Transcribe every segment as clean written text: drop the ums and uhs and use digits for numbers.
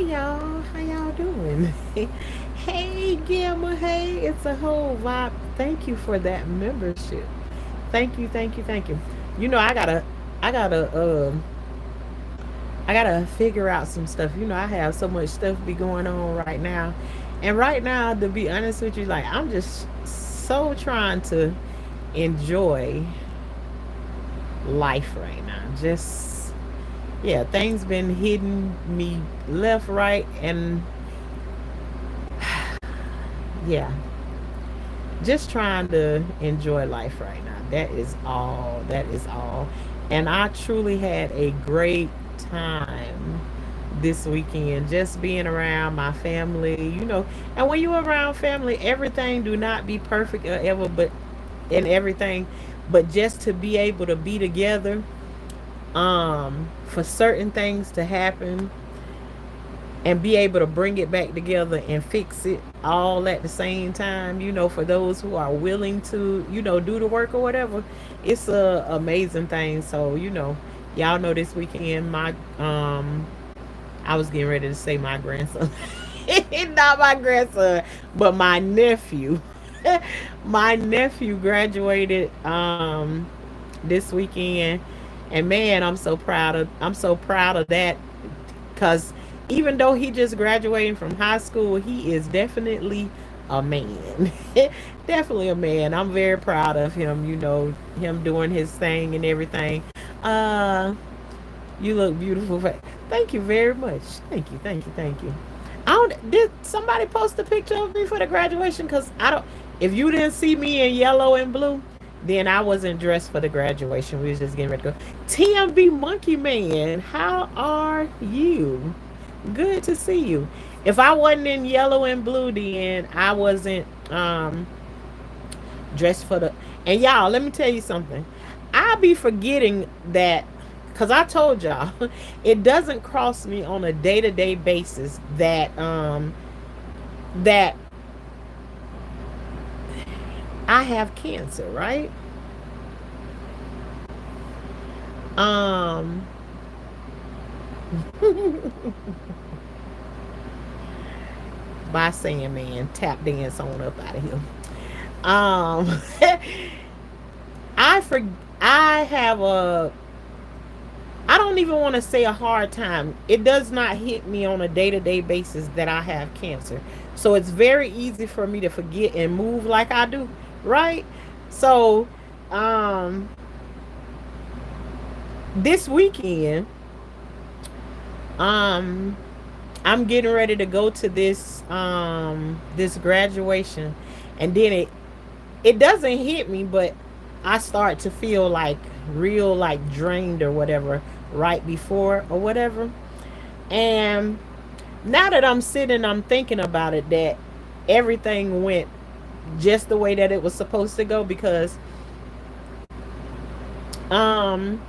y'all, how y'all doing? Hey Gamma, hey, it's a whole vibe. Thank you for that membership. Thank you, thank you, thank you. You know, I gotta, I gotta figure out some stuff. You know, I have so much stuff be going on right now, and right now, to be honest with you, like I'm just so trying to enjoy life right now. Just yeah, things been hitting me left, right, and yeah, just trying to enjoy life right now. That is all. That is all. And I truly had a great time this weekend just being around my family, you know. And when you're around family, everything do not be perfect or ever, but in everything, but just to be able to be together, for certain things to happen and be able to bring it back together and fix it all at the same time, you know, for those who are willing to, you know, do the work or whatever, it's a amazing thing. So, you know, y'all know this weekend my I was getting ready to say my grandson. Not my grandson, but my nephew. My nephew graduated this weekend, and man, I'm so proud of that, because even though he just graduated from high school, he is definitely a man. Definitely a man. I'm very proud of him, you know, him doing his thing and everything. Uh you look beautiful. Thank you very much. Thank you, thank you, thank you. I don't, did somebody post a picture of me for the graduation? Because I don't, if you didn't see me in yellow and blue, then I wasn't dressed for the graduation. We was just getting ready to go. TMB Monkey Man, how are you? Good to see you. If I wasn't in yellow and blue, then I wasn't dressed for the. And y'all, let me tell you something. I be forgetting that, because I told y'all it doesn't cross me on a day-to-day basis that I have cancer, right? Um by saying, man, tap dance on up out of here. Um I for I have a, I don't even want to say a hard time. It does not hit me on a day-to-day basis that I have cancer. So it's very easy for me to forget and move like I do, right? So, um this weekend, um I'm getting ready to go to this graduation, and then it doesn't hit me, but I start to feel like real, like drained or whatever right before or whatever. And now that I'm sitting, I'm thinking about it, that everything went just the way that it was supposed to go, because um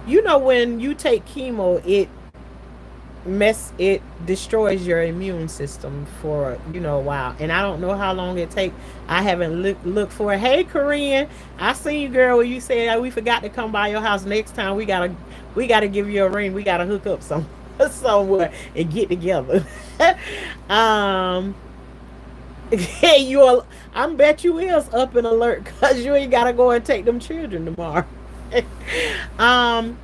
you know, when you take chemo, it destroys your immune system for, you know, a while, and I don't know how long it take. I haven't looked for it. Hey Korean, I seen you, girl, where you said that we forgot to come by your house. Next time we gotta give you a ring. We gotta hook up some somewhere and get together. um hey, you are, I bet you is up and alert, because you ain't gotta go and take them children tomorrow. um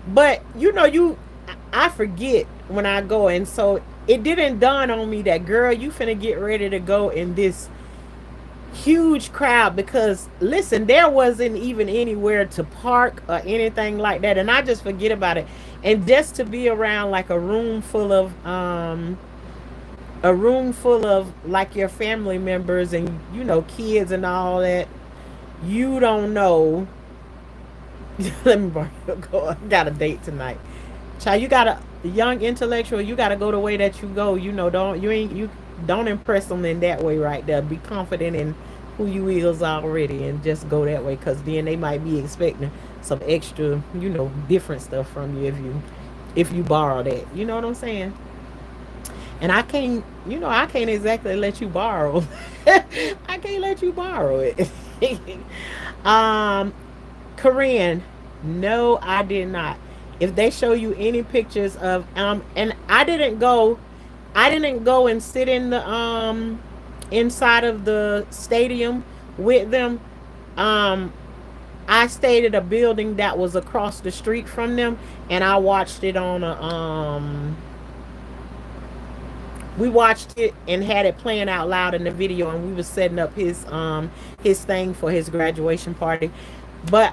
but you know, I forget when I go, and so it didn't dawn on me that, girl, you finna get ready to go in this huge crowd, because listen, there wasn't even anywhere to park or anything like that, and I just forget about it. And just to be around like a room full of like your family members and, you know, kids and all that, you don't know. Let me go. I got a date tonight. Child, you got a young intellectual. You got to go the way that you go. You know, you don't impress them in that way right there. Be confident in who you is already, and just go that way. Cause then they might be expecting some extra, you know, different stuff from you if you borrow that. You know what I'm saying? And I can't, you know, I can't exactly let you borrow. I can't let you borrow it. um, Korean, no, I did not. If they show you any pictures of and I didn't go and sit in the inside of the stadium with them. Um I stayed at a building that was across the street from them, and I watched it on a we watched it and had it playing out loud in the video, and we was setting up his thing for his graduation party. But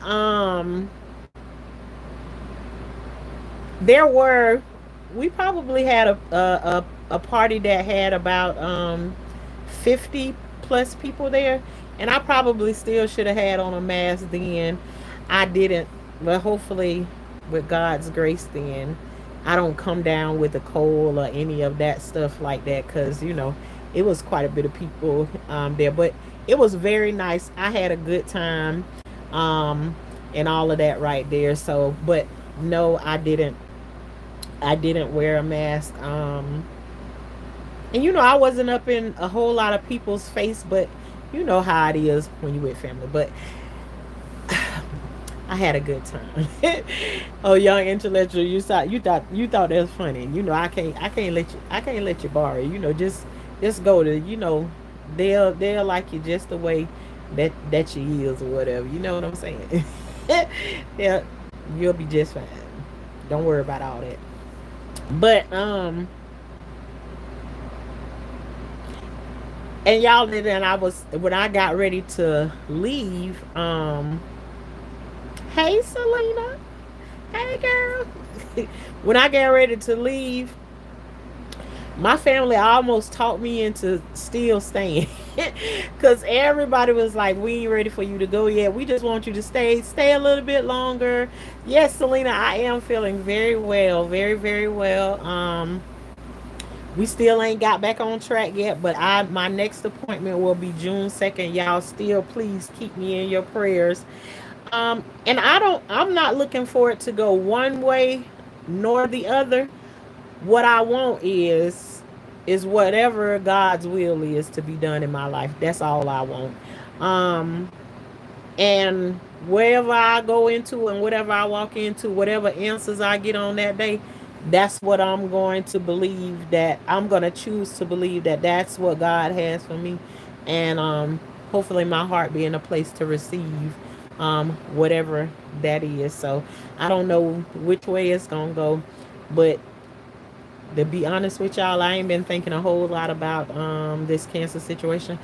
there were we probably had a party that had about 50 plus people there, and I probably still should have had on a mask then. I didn't, but hopefully with God's grace then I don't come down with a cold or any of that stuff like that, because it was quite a bit of people there, but it was very nice. I had a good time, um, and all of that right there. So, but no, I didn't wear a mask. And I wasn't up in a whole lot of people's face, but you know how it is when you with family. But I had a good time. Oh, young intellectual, you thought that was funny. I can't let you borrow. Just go to they'll like you just the way that you is or whatever. You know what I'm saying? Yeah, you'll be just fine. Don't worry about all that. But and y'all did, and I was when I got ready to leave. Hey Selena, hey girl. When I got ready to leave, my family almost talked me into still staying, because everybody was like, "We ain't ready for you to go yet. We just want you to stay a little bit longer." Yes, Selena, I am feeling very well, very very well. We still ain't got back on track yet, but I my next appointment will be June 2nd. Y'all still please keep me in your prayers. And I'm not looking for it to go one way nor the other. What I want is whatever God's will is to be done in my life. That's all I want. Um and wherever I go into and whatever I walk into, whatever answers I get on that day, that's what I'm going to believe, that I'm going to choose to believe that that's what God has for me. And hopefully my heart be in a place to receive whatever that is. So I don't know which way it's going to go, but to be honest with y'all, I ain't been thinking a whole lot about this cancer situation.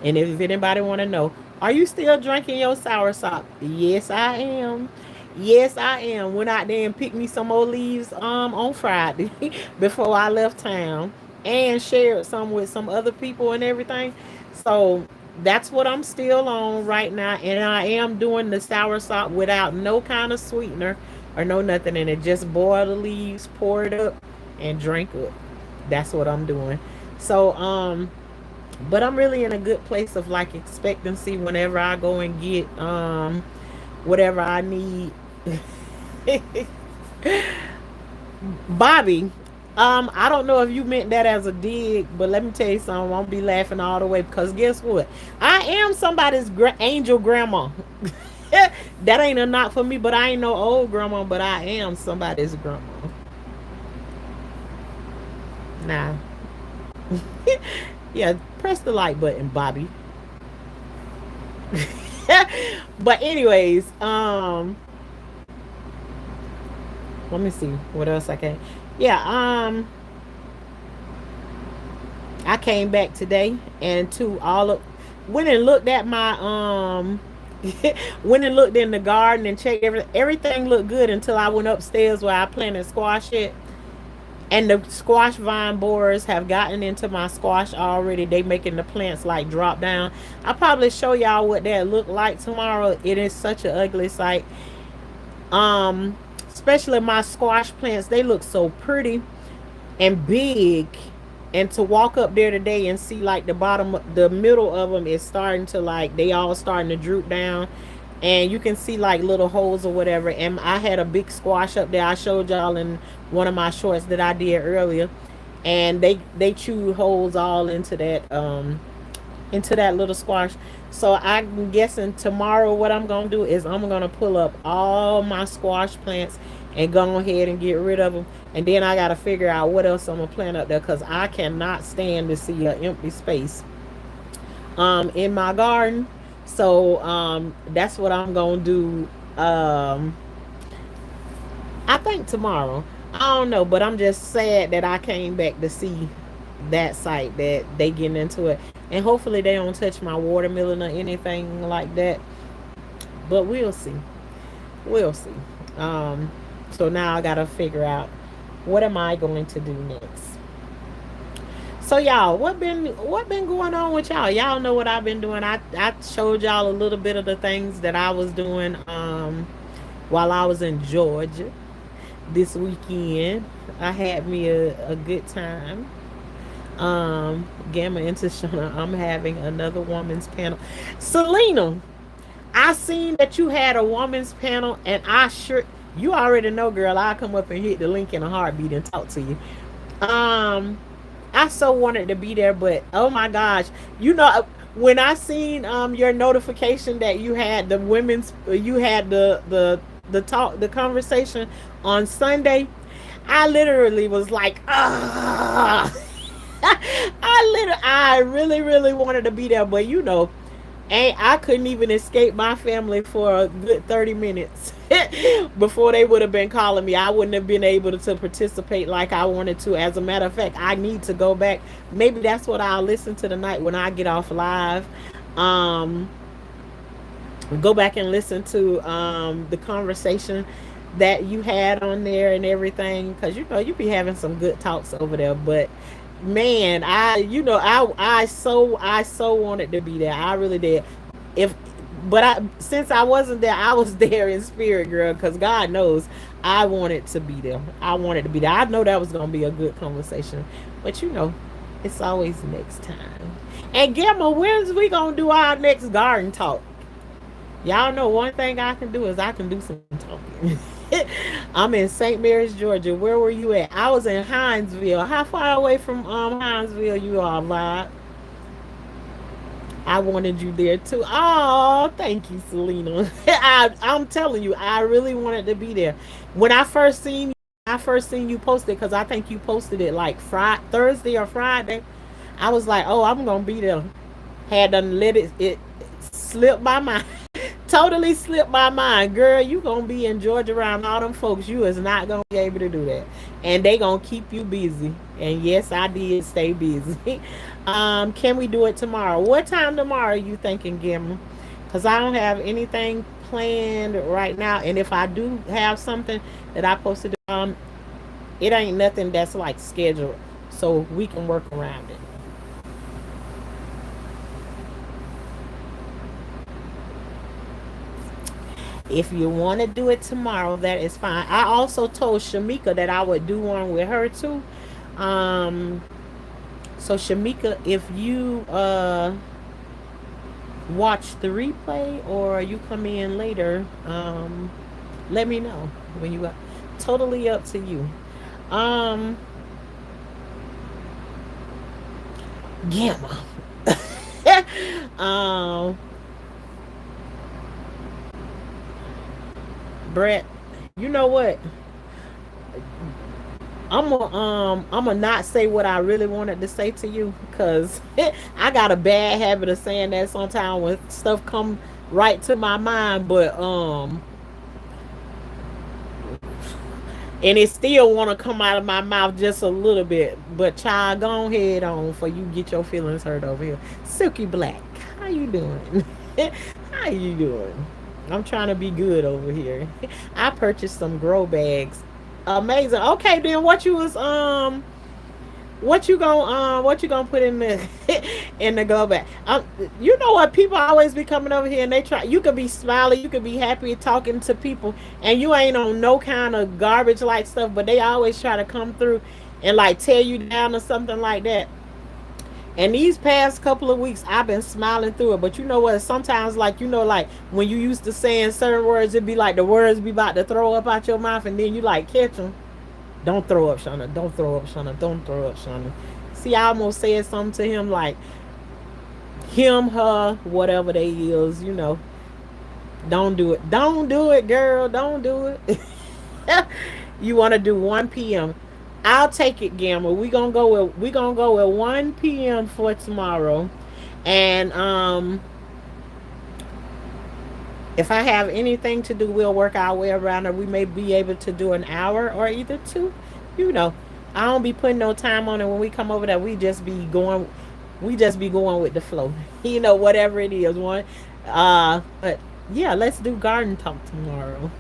And if anybody want to know, are you still drinking your sour sop? Yes, I am. Yes, I am. Went out there and picked me some more leaves on Friday before I left town, and shared some with some other people and everything. So that's what I'm still on right now, and I am doing the sour sop without no kind of sweetener or no nothing in it. Just boil the leaves, pour it up, and drink it. That's what I'm doing. So but I'm really in a good place of like expectancy whenever I go and get whatever I need. Bobby, I don't know if you meant that as a dig, but let me tell you something. I won't be laughing all the way, because guess what? I am somebody's angel grandma. That ain't a knock for me, but I ain't no old grandma, but I am somebody's grandma. Nah. Yeah, press the like button, Bobby. But anyways, let me see what else I can. Yeah, I came back today and to all of went and looked at my went and looked in the garden and checked everything looked good until I went upstairs where I planted squash it. And the squash vine borers have gotten into my squash already. They making the plants like drop down. I'll probably show y'all what that look like tomorrow. It is such an ugly sight. Um, Especially my squash plants, they look so pretty and big. And to walk up there today and see like the middle of them is starting to like they all starting to droop down, and you can see like little holes or whatever. And I had a big squash up there. I showed y'all in one of my shorts that I did earlier, and they chewed holes all into that little squash. So I'm guessing tomorrow what I'm gonna do is I'm gonna pull up all my squash plants and go ahead and get rid of them. And then I gotta figure out what else I'm gonna plant up there because I cannot stand to see an empty space in my garden. So that's what I'm gonna do. Um, I think tomorrow. I don't know, but I'm just sad that I came back to see that site that they getting into it, and hopefully they don't touch my watermelon or anything like that. But we'll see. We'll see. Um, so now I gotta figure out what am I going to do next. So y'all, what been going on with y'all? Y'all know what I've been doing. I showed y'all a little bit of the things that I was doing while I was in Georgia this weekend. I had me a good time. Gamma and Tashanna, I'm having another woman's panel. Selena, I seen that you had a woman's panel, and I sure you already know, girl. I'll come up and hit the link in a heartbeat and talk to you. Um, I so wanted to be there, but oh my gosh, you know when I seen your notification that you had the women's, you had the talk, the conversation on Sunday, I literally was like, ah. I really, really wanted to be there, but you know, and I couldn't even escape my family for a good 30 minutes before they would have been calling me. I wouldn't have been able to participate like I wanted to. As a matter of fact, I need to go back. Maybe that's what I'll listen to tonight when I get off live. Um, Go back and listen to the conversation that you had on there and everything, because you know you be having some good talks over there. But man, I so wanted to be there. I really did. If but I since I wasn't there, I was there in spirit, girl, because God knows I wanted to be there. I wanted to be there. I know that was gonna be a good conversation, but you know, it's always next time. And Gamma, when's we gonna do our next garden talk? Y'all know one thing I can do is I can do some talking. I'm in St. Mary's, Georgia. Where were you at? I was in Hinesville. How far away from Hinesville you are, Vibe? I wanted you there too. Oh, thank you, Selena. I'm telling you, I really wanted to be there. When I first seen you post it, because I think you posted it like Friday, Thursday or Friday. I was like, oh, I'm gonna be there. Had done let it slip my mind. Totally slipped my mind, girl. You gonna be in Georgia around all them folks. You is not gonna be able to do that, and they gonna keep you busy. And yes, I did stay busy. Can we do it tomorrow? What time tomorrow are you thinking, Gimel? Because I don't have anything planned right now, and if I do have something that I posted, it ain't nothing that's like scheduled, so we can work around it. If you want to do it tomorrow, that is fine. I also told Shamika that I would do one with her too. Um, so Shamika, if you watch the replay or you come in later, let me know when you got. Totally up to you. Um, Gamma. um, Brett, you know what? I'm gonna not say what I really wanted to say to you, because I got a bad habit of saying that sometimes when stuff come right to my mind, but and it still want to come out of my mouth just a little bit. But child, go ahead on for you get your feelings hurt over here. Silky Black, how you doing? How you doing? I'm trying to be good over here. I purchased some grow bags. Amazing. Okay, then what you gonna put in the in the go bag? You know what? People always be coming over here and they try. You could be smiling, you could be happy talking to people, and you ain't on no kind of garbage like stuff. But they always try to come through and like tear you down or something like that. And these past couple of weeks, I've been smiling through it. But you know what? Sometimes, like, you know, like when you used to saying certain words, it'd be like the words be about to throw up out your mouth, and then you like catch them. Don't throw up, Shauna. Don't throw up, Shauna. Don't throw up, Shauna. See, I almost said something to him like him, her, whatever they is, don't do it. Don't do it, girl. Don't do it. You want to do 1 p.m. I'll take it, Gamma. We gonna go with 1 p.m. for tomorrow, and if I have anything to do, we'll work our way around it. We may be able to do an hour or either two. You know, I don't be putting no time on it when we come over there. We just be going with the flow. Whatever it is. But yeah, let's do garden talk tomorrow.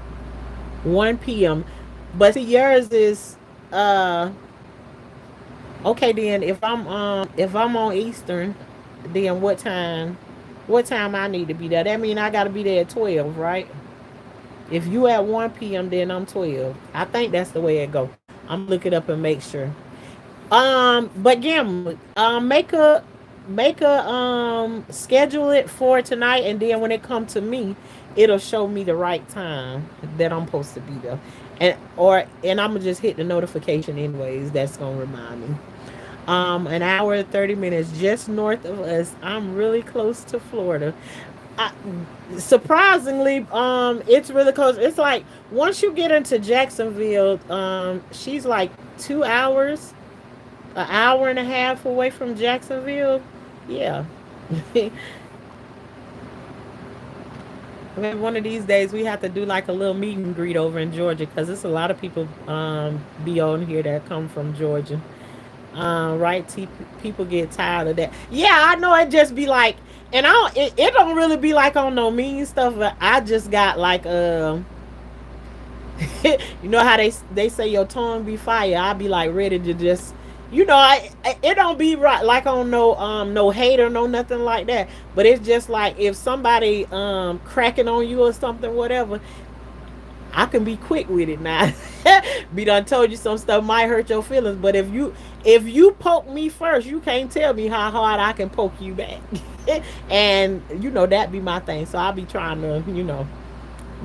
1 p.m. But see, yours is okay. Then if I'm on Eastern, then what time? What time I need to be there? That mean I gotta be there at 12, right? If you at 1 p.m., then I'm 12. I think that's the way it go. I'm gonna look it up and make sure. But Gamma, make a schedule it for tonight, and then when it come to me, it'll show me the right time that I'm supposed to be there, and I'm gonna just hit the notification anyways. That's gonna remind me. An hour and 30 minutes just north of us. I'm really close to Florida. I, Surprisingly, it's really close. It's like once you get into Jacksonville, she's like 2 hours, an hour and a half away from Jacksonville. Yeah. Maybe one of these days we have to do like a little meet and greet over in Georgia because it's a lot of people be on here that come from Georgia. Right? People get tired of that. Yeah, I know it just be like, and it don't really be like on no mean stuff, but I just got like you know how they say your tongue be fire. I be like ready to just, it don't be right like on no hate or no nothing like that. But it's just like if somebody cracking on you or something, whatever, I can be quick with it now. Be done told you some stuff might hurt your feelings, but if you poke me first, you can't tell me how hard I can poke you back. And that be my thing. So I'll be trying to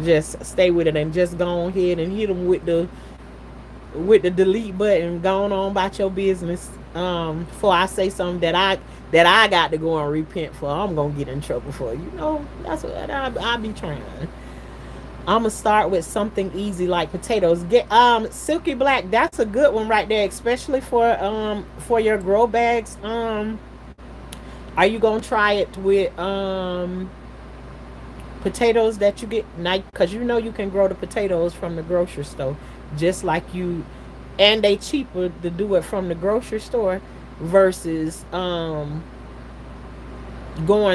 just stay with it and just go on ahead and hit them with the delete button, going on about your business. Before I say something that I got to go and repent for, I'm gonna get in trouble for. That's what I be trying. I'm gonna start with something easy like potatoes. Get Silky Black. That's a good one right there, especially for your grow bags. Are you gonna try it with potatoes that you get now? Because you can grow the potatoes from the grocery store, just like you, and they cheaper to do it from the grocery store versus going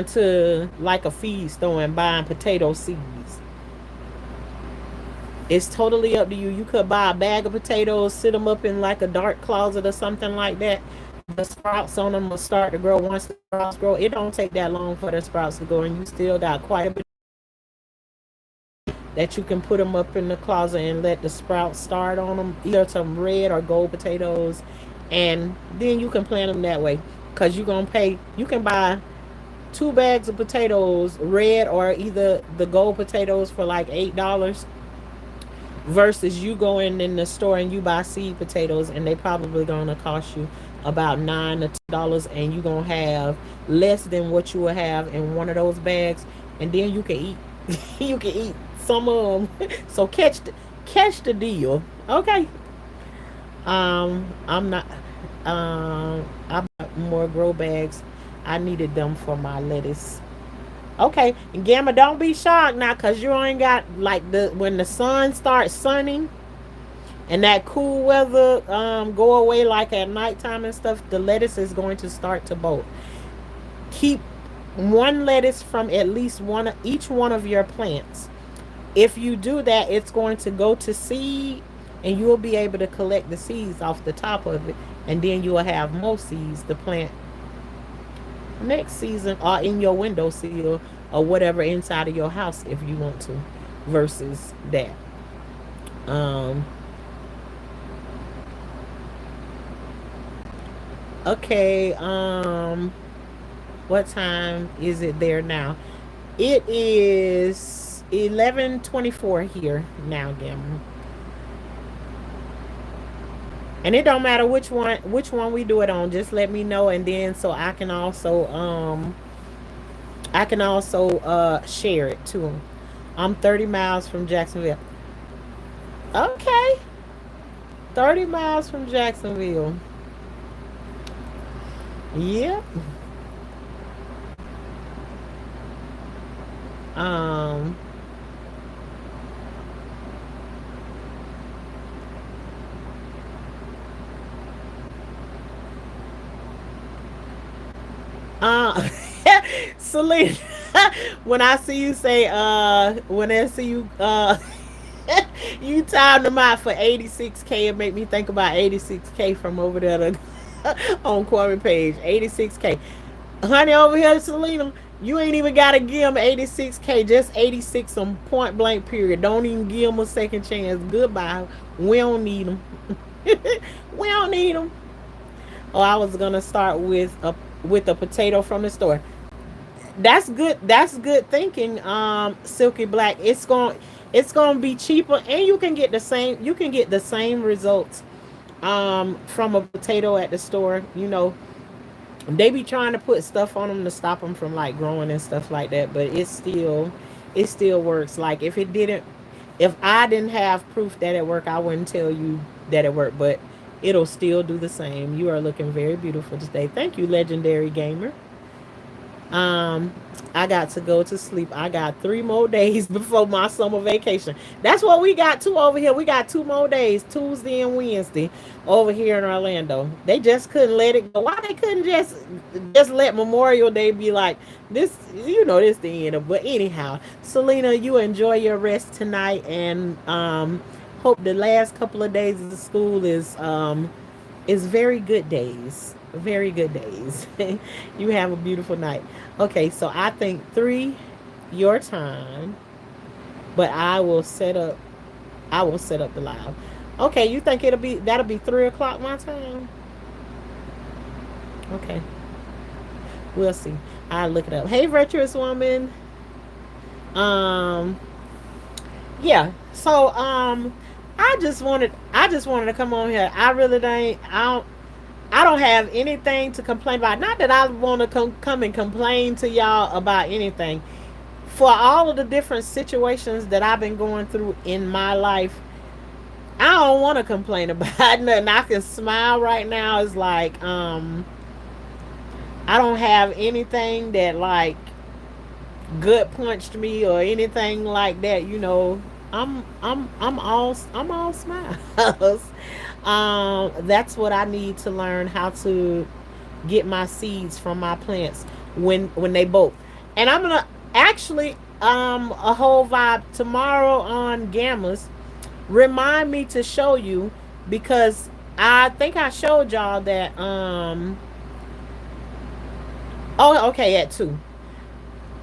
to like a feed store and buying potato seeds. It's totally up to you. You could buy a bag of potatoes, sit them up in like a dark closet or something like that. The sprouts on them will start to grow. Once the sprouts grow, it don't take that long for the sprouts to grow, and you still got quite a bit that you can put them up in the closet and let the sprouts start on them, either some red or gold potatoes, and then you can plant them that way. Cause you can buy 2 bags of potatoes, red or either the gold potatoes for like $8 versus you going in the store and you buy seed potatoes and they probably gonna cost you about $9 or $10, and you gonna have less than what you will have in one of those bags, and then you can eat you can eat some of them. So catch the deal. Okay. I'm not I bought more grow bags. I needed them for my lettuce. Okay, and Gamma, don't be shocked now, cause you ain't got like when the sun starts sunning and that cool weather go away like at nighttime and stuff. The lettuce is going to start to bolt. Keep one lettuce from at least each one of your plants. If you do that, it's going to go to seed, and you will be able to collect the seeds off the top of it, and then you will have more seeds to plant next season or in your windowsill or whatever inside of your house if you want to, versus that. um okay. What time is it there now? It is 11:24 here now, Gamma. And it don't matter which one we do it on. Just let me know, and then so I can also I can also share it to them. I'm 30 miles from Jacksonville. Okay, 30 miles from Jacksonville. Yep. Um. Uh. Selena, when I see you say when I see you you time them out for 86K, it make me think about 86K from over there to, on Kwame page. 86K. Honey, over here, Selena, you ain't even got to give them 86K. Just 86 on point blank, period. Don't even give them a second chance. Goodbye. We don't need them. We don't need them. Oh, I was going to start with a potato from the store. That's good. That's good thinking. Silky Black. It's going to be cheaper, and you can get the same results from a potato at the store. They be trying to put stuff on them to stop them from like growing and stuff like that, but it still works. Like if I didn't have proof that it worked, I wouldn't tell you that it worked, but it'll still do the same. You are looking very beautiful today. Thank you, legendary gamer. um, I got to go to sleep. I got 3 more days before my summer vacation. That's what we got too over here. We got 2 more days, Tuesday and Wednesday, over here in Orlando. They just couldn't let it go. Why they couldn't just let Memorial Day be like this? This the end of. But anyhow, Selena, you enjoy your rest tonight, and hope the last couple of days of the school is very good days. Very good days. You have a beautiful night. Okay, so I think 3 your time, but I will set up the live. Okay, you think that'll be 3 o'clock my time? Okay, we'll see. I'll look it up. Hey, virtuous woman. Um, yeah. So I just wanted to come on here. I don't have anything to complain about. Not that I want to come and complain to y'all about anything. For all of the different situations that I've been going through in my life, I don't want to complain about nothing. I can smile right now. It's like I don't have anything that like gut punched me or anything like that. I'm all smiles. That's what I need to learn how to get my seeds from my plants when they bolt. And I'm gonna actually a whole vibe tomorrow on Gammas. Remind me to show you, because I think I showed y'all that oh, okay, at 2.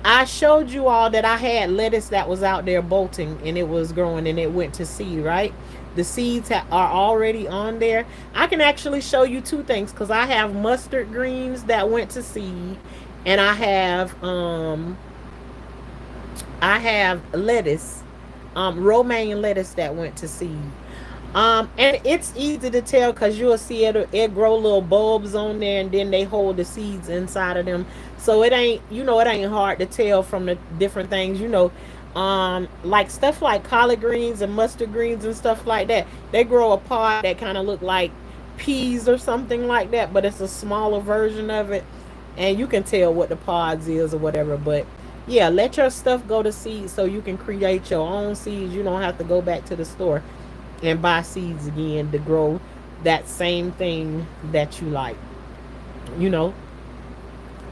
I showed you all that I had lettuce that was out there bolting, and it was growing, and it went to seed, right? The seeds are already on there. I can actually show you 2 things, because I have mustard greens that went to seed, and I have lettuce, romaine lettuce that went to seed. And it's easy to tell because you'll see it grow little bulbs on there, and then they hold the seeds inside of them. So it ain't hard to tell from the different things. Like stuff like collard greens and mustard greens and stuff like that. They grow a pod that kind of look like peas or something like that, but it's a smaller version of it, and you can tell what the pods is or whatever. But yeah, let your stuff go to seed so you can create your own seeds. You don't have to go back to the store and buy seeds again to grow that same thing that you like. You know.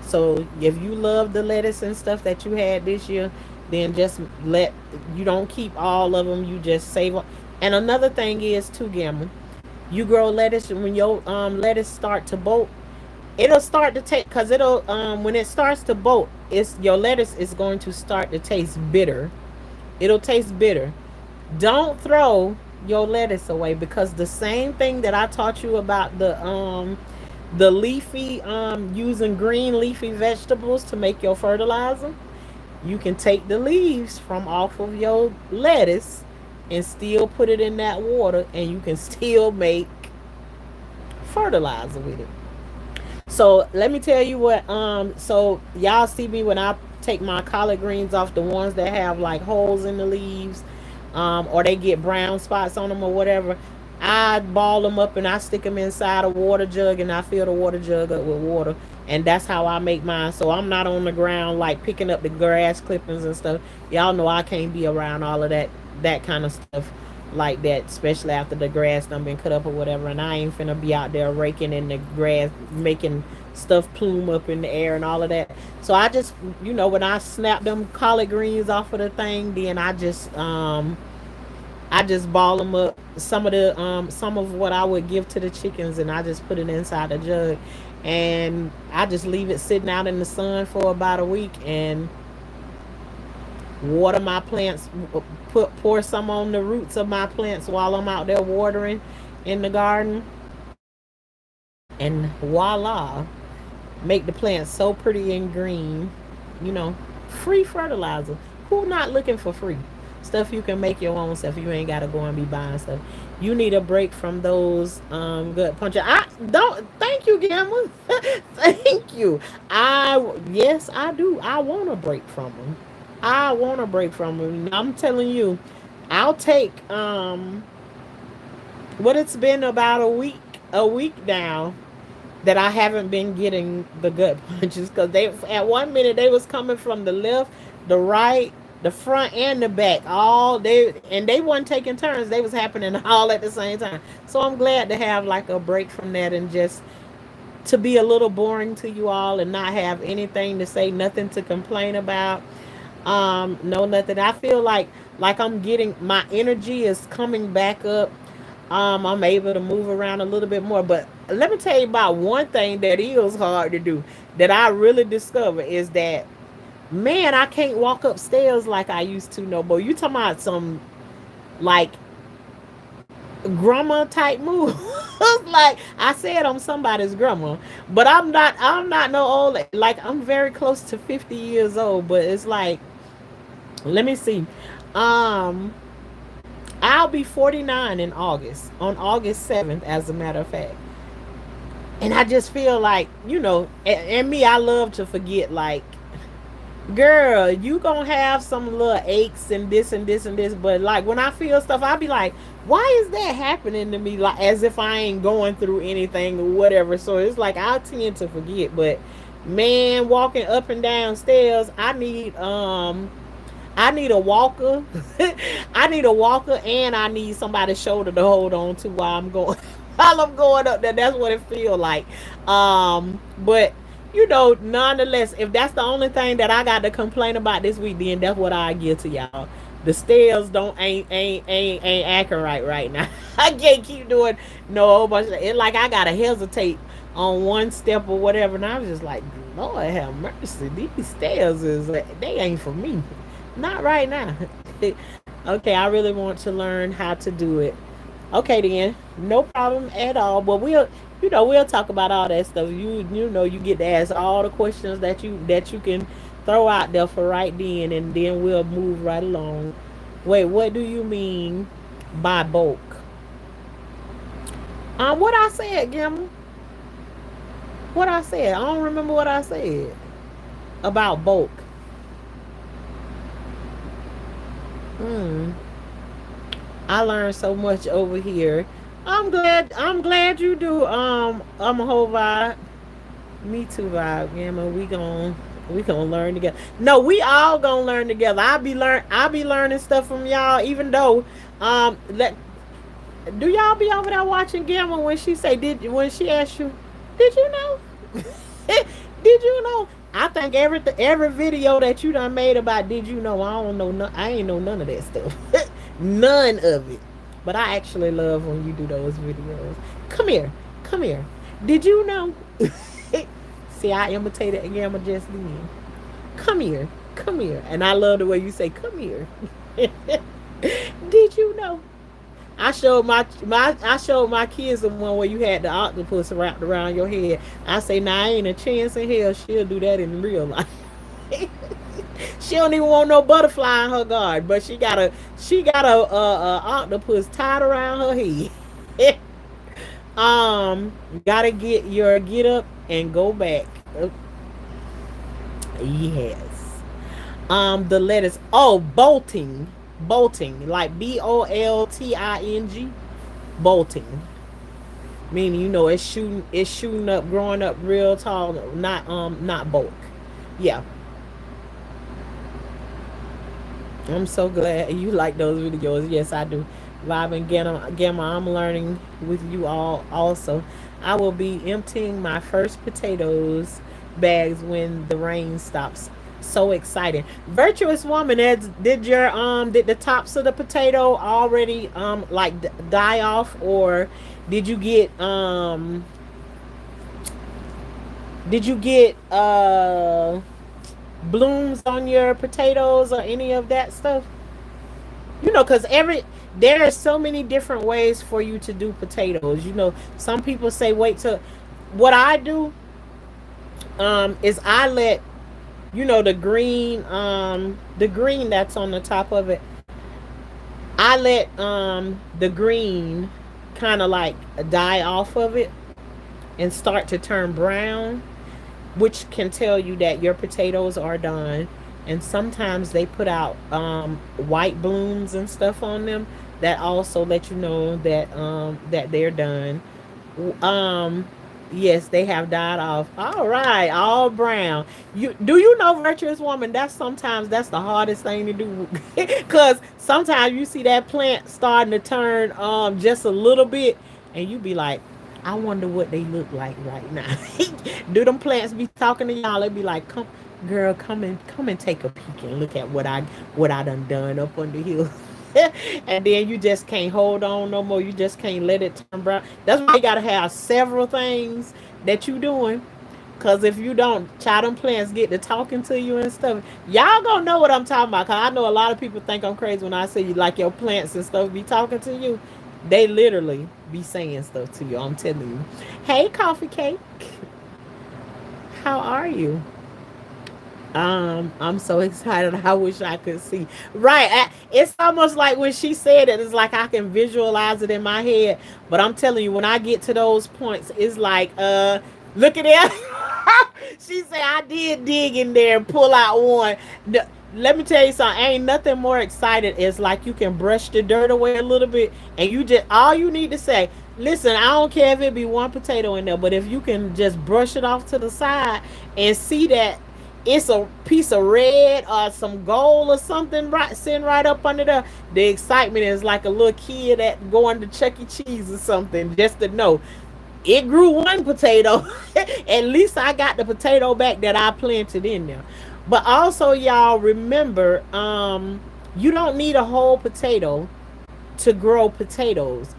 So if you love the lettuce and stuff that you had this year, then just let you don't keep all of them. You just save them. And another thing is too, Gamma. You grow lettuce, and when your lettuce start to bolt, it'll start to take, because it'll when it starts to bolt, it's your lettuce is going to start to taste bitter. It'll taste bitter. Don't throw your lettuce away, because the same thing that I taught you about the leafy using green leafy vegetables to make your fertilizer, you can take the leaves from off of your lettuce and still put it in that water, and you can still make fertilizer with it. So let me tell you what. So y'all see me when I take my collard greens off, the ones that have like holes in the leaves, or they get brown spots on them or whatever, I ball them up and I stick them inside a water jug and I fill the water jug up with water. And that's how I make mine. So I'm not on the ground like picking up the grass clippings and stuff. Y'all know I can't be around all of that kind of stuff like that, especially after the grass done been cut up or whatever. And I ain't finna be out there raking in the grass, making stuff plume up in the air and all of that. So I just, when I snap them collard greens off of the thing, then I just ball them up. Some of what I would give to the chickens, and I just put it inside the jug, and I just leave it sitting out in the sun for about a week, and water my plants. Pour some on the roots of my plants while I'm out there watering in the garden, and voila, make the plants so pretty and green. You know, free fertilizer. Who not looking for free stuff? You can make your own stuff. You ain't gotta go and be buying stuff. You need a break from those gut puncher. I don't. Thank you, Gamma. Thank you. Yes, I do. I want a break from them. I want a break from them. I'm telling you, I'll take what, it's been about a week now that I haven't been getting the gut punches, because they, at one minute, they was coming from the left, the right, the front, and the back. They wasn't taking turns. They was happening all at the same time. So I'm glad to have like a break from that, and just to be a little boring to you all and not have anything to say, nothing to complain about. No, nothing. I feel like I'm getting, my energy is coming back up. I'm able to move around a little bit more. But let me tell you about one thing that is hard to do, that I really discovered, is that, man, I can't walk upstairs like I used to no more. You talking about some like grandma type move? Like I said, I'm somebody's grandma, but I'm not no old. Like, I'm very close to 50 years old, but it's like, let me see. Um, I'll be 49 in August, on August 7th, as a matter of fact. And I just feel like, and me, I love to forget, like, girl, you gonna have some little aches and this and this and this. But like, when I feel stuff, I'll be like, why is that happening to me? Like, as if I ain't going through anything or whatever. So it's like, I tend to forget. But man, walking up and down stairs, I need a walker. I need a walker, and I need somebody's shoulder to hold on to while I'm going while I'm going up there. That's what it feels like. But nonetheless, if that's the only thing that I got to complain about this week, then that's what I give to y'all. The stairs don't ain't acting right now. I can't keep doing no whole bunch of it. Like, I gotta hesitate on one step or whatever, and I was just like, Lord have mercy, these stairs they ain't for me. Not right now. Okay, I really want to learn how to do it. Okay, then, no problem at all. But we'll talk about all that stuff. You get to ask all the questions that you can throw out there for right then, and then we'll move right along. Wait, what do you mean by bulk? What I said, Gamma? What I said? I don't remember what I said about bulk. Hmm. I learned so much over here. I'm glad you do. I'm a whole vibe. Me too, vibe. Gamma. We gonna learn together. No, we all gonna learn together. I'll be learning stuff from y'all. Even though, let do y'all be over there watching Gamma when she say, when she asked you, did you know? Did you know? I think every video that you done made about did you know, I don't know, I ain't know none of that stuff. None of it. But I actually love when you do those videos. Come here. Come here. Did you know? See, I imitated Gamma just then. Come here. Come here. And I love the way you say, come here. Did you know? I showed my kids the one where you had the octopus wrapped around your head. I say, nah, ain't a chance in hell she'll do that in real life. She don't even want no butterfly in her garden, but she got a octopus tied around her head. Gotta get up and go back. Yes. The letters, oh, bolting. Bolting, like bolting, bolting, meaning, it's shooting up, growing up real tall, not bulk. Yeah. I'm so glad you like those videos. Yes, I do. Vibe and Gamma, I'm learning with you all also. I will be emptying my first potatoes bags when the rain stops. So exciting. Virtuous woman, did the tops of the potato already like die off, or did you get um did you get blooms on your potatoes or any of that stuff? Because there are so many different ways for you to do potatoes. Some people say wait till. What I do is I let the green that's on the top of it. I let the green kind of like die off of it and start to turn brown, which can tell you that your potatoes are done. And sometimes they put out white blooms and stuff on them that also let you know that they're done. Um, yes, they have died off. All right, all brown. You know, virtuous woman? That's the hardest thing to do, because sometimes you see that plant starting to turn just a little bit, and you be like, I wonder what they look like right now. Do them plants be talking to y'all? They be like, come, girl, come and take a peek and look at what I done up under here. And then you just can't hold on no more. You just can't let it turn brown. That's why you gotta have several things that you doing. Cause if you don't, child, them plants get to talking to you and stuff. Y'all gonna know what I'm talking about. Cause I know a lot of people think I'm crazy when I say you like your plants and stuff be talking to you. They literally be saying stuff to you. I'm telling you. Hey, coffee cake, how are you? I'm so excited. I wish I could see. Right. It's almost like when she said it, it's like I can visualize it in my head. But I'm telling you, when I get to those points, it's like, look at that. She said I did dig in there and pull out one. Let me tell you something. Ain't nothing more excited. It's like you can brush the dirt away a little bit, and you just all you need to say. Listen, I don't care if it be one potato in there, but if you can just brush it off to the side and see that it's a piece of red or some gold or something right sitting right up under there. The excitement is like a little kid at going to Chuck E. Cheese or something, just to know it grew one potato. At least I got the potato back that I planted in there. But also, y'all remember, you don't need a whole potato to grow potatoes.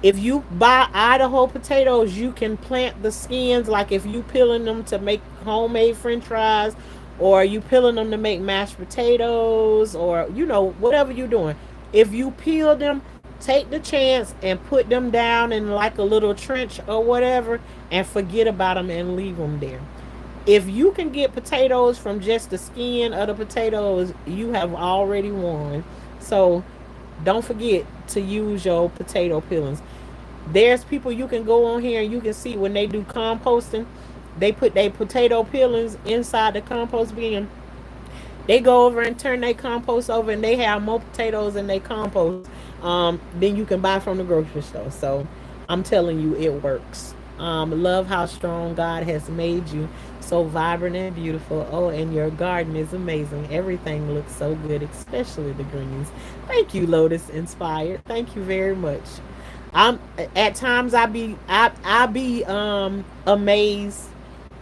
If you buy Idaho potatoes, you can plant the skins. Like if you peeling them to make homemade French fries, or you peeling them to make mashed potatoes, or whatever you're doing. If you peel them, take the chance and put them down in like a little trench or whatever, and forget about them and leave them there. If you can get potatoes from just the skin of the potatoes, you have already won. So don't forget to use your potato peelings. There's people you can go on here and you can see when they do composting, they put their potato peelings inside the compost bin. They go over and turn their compost over, and they have more potatoes in their compost than you can buy from the grocery store. So I'm telling you, it works. Love how strong God has made you, so vibrant and beautiful. Oh, and your garden is amazing. Everything looks so good, especially the greens. Thank you, Lotus Inspired. Thank you very much. I'm at times I be amazed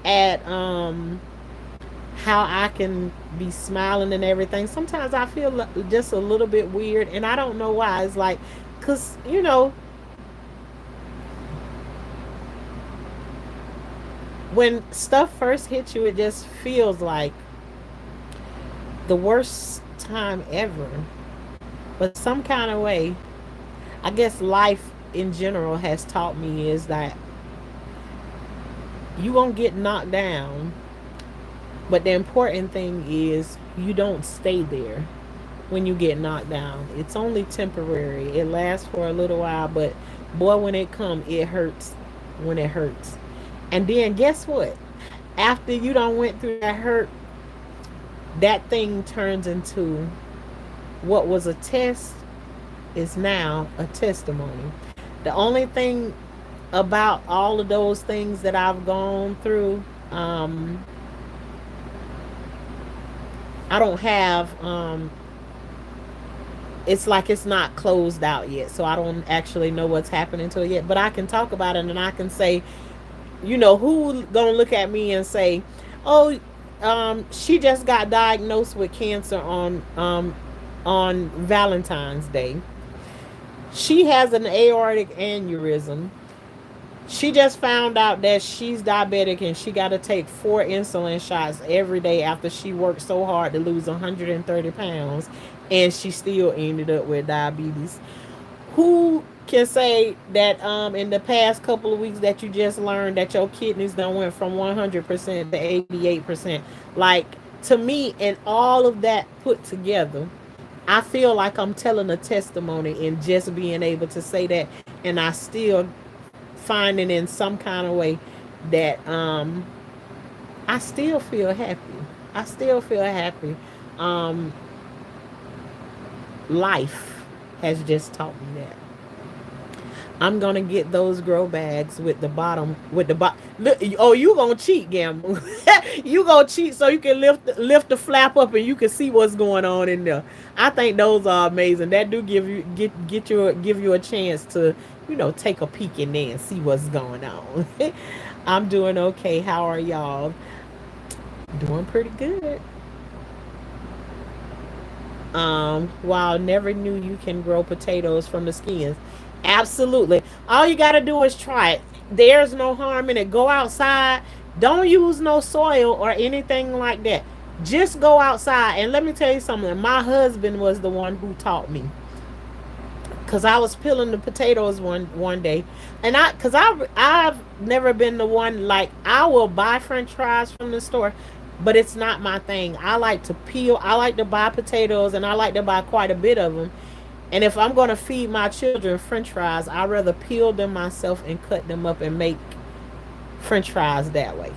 at how I can be smiling and everything. Sometimes I feel just a little bit weird, and I don't know why. It's like, cause when stuff first hits you, it just feels like the worst time ever. But some kind of way, I guess life in general has taught me is that you won't get knocked down, but the important thing is you don't stay there when you get knocked down. It's only temporary. It lasts for a little while, but boy, when it comes, it hurts when it hurts. And then guess what? After you don't went through that hurt, that thing turns into what was a test is now a testimony. The only thing about all of those things that I've gone through, I don't have, it's like it's not closed out yet. So I don't actually know what's happening to it yet. But I can talk about it and I can say, who gonna look at me and say, oh, she just got diagnosed with cancer on Valentine's Day. She has an aortic aneurysm. She just found out that she's diabetic and she got to take 4 insulin shots every day after she worked so hard to lose 130 pounds, and she still ended up with diabetes. Who can say that in the past couple of weeks that you just learned that your kidneys done went from 100% to 88%? Like, to me, and all of that put together, I feel like I'm telling a testimony and just being able to say that, and I still finding in some kind of way that I still feel happy. I still feel happy. Um, Life has just taught me that. I'm gonna get those grow bags with the bottom with the bottom. Oh, you gonna cheat, Gamble? You gonna cheat so you can lift the flap up and you can see what's going on in there. I think those are amazing. That do give you a chance to take a peek in there and see what's going on. I'm doing okay. How are y'all? Doing pretty good. Wow, never knew you can grow potatoes from the skins. Absolutely. All you got to do is try it. There's no harm in it. Go outside. Don't use no soil or anything like that. Just go outside. And let me tell you something. My husband was the one who taught me, because I was peeling the potatoes one day, and I've never been the one, like, I will buy French fries from the store, but it's not my thing. I like to peel. I like to buy potatoes, and I like to buy quite a bit of them. And if I'm gonna feed my children French fries, I rather peel them myself and cut them up and make French fries that way.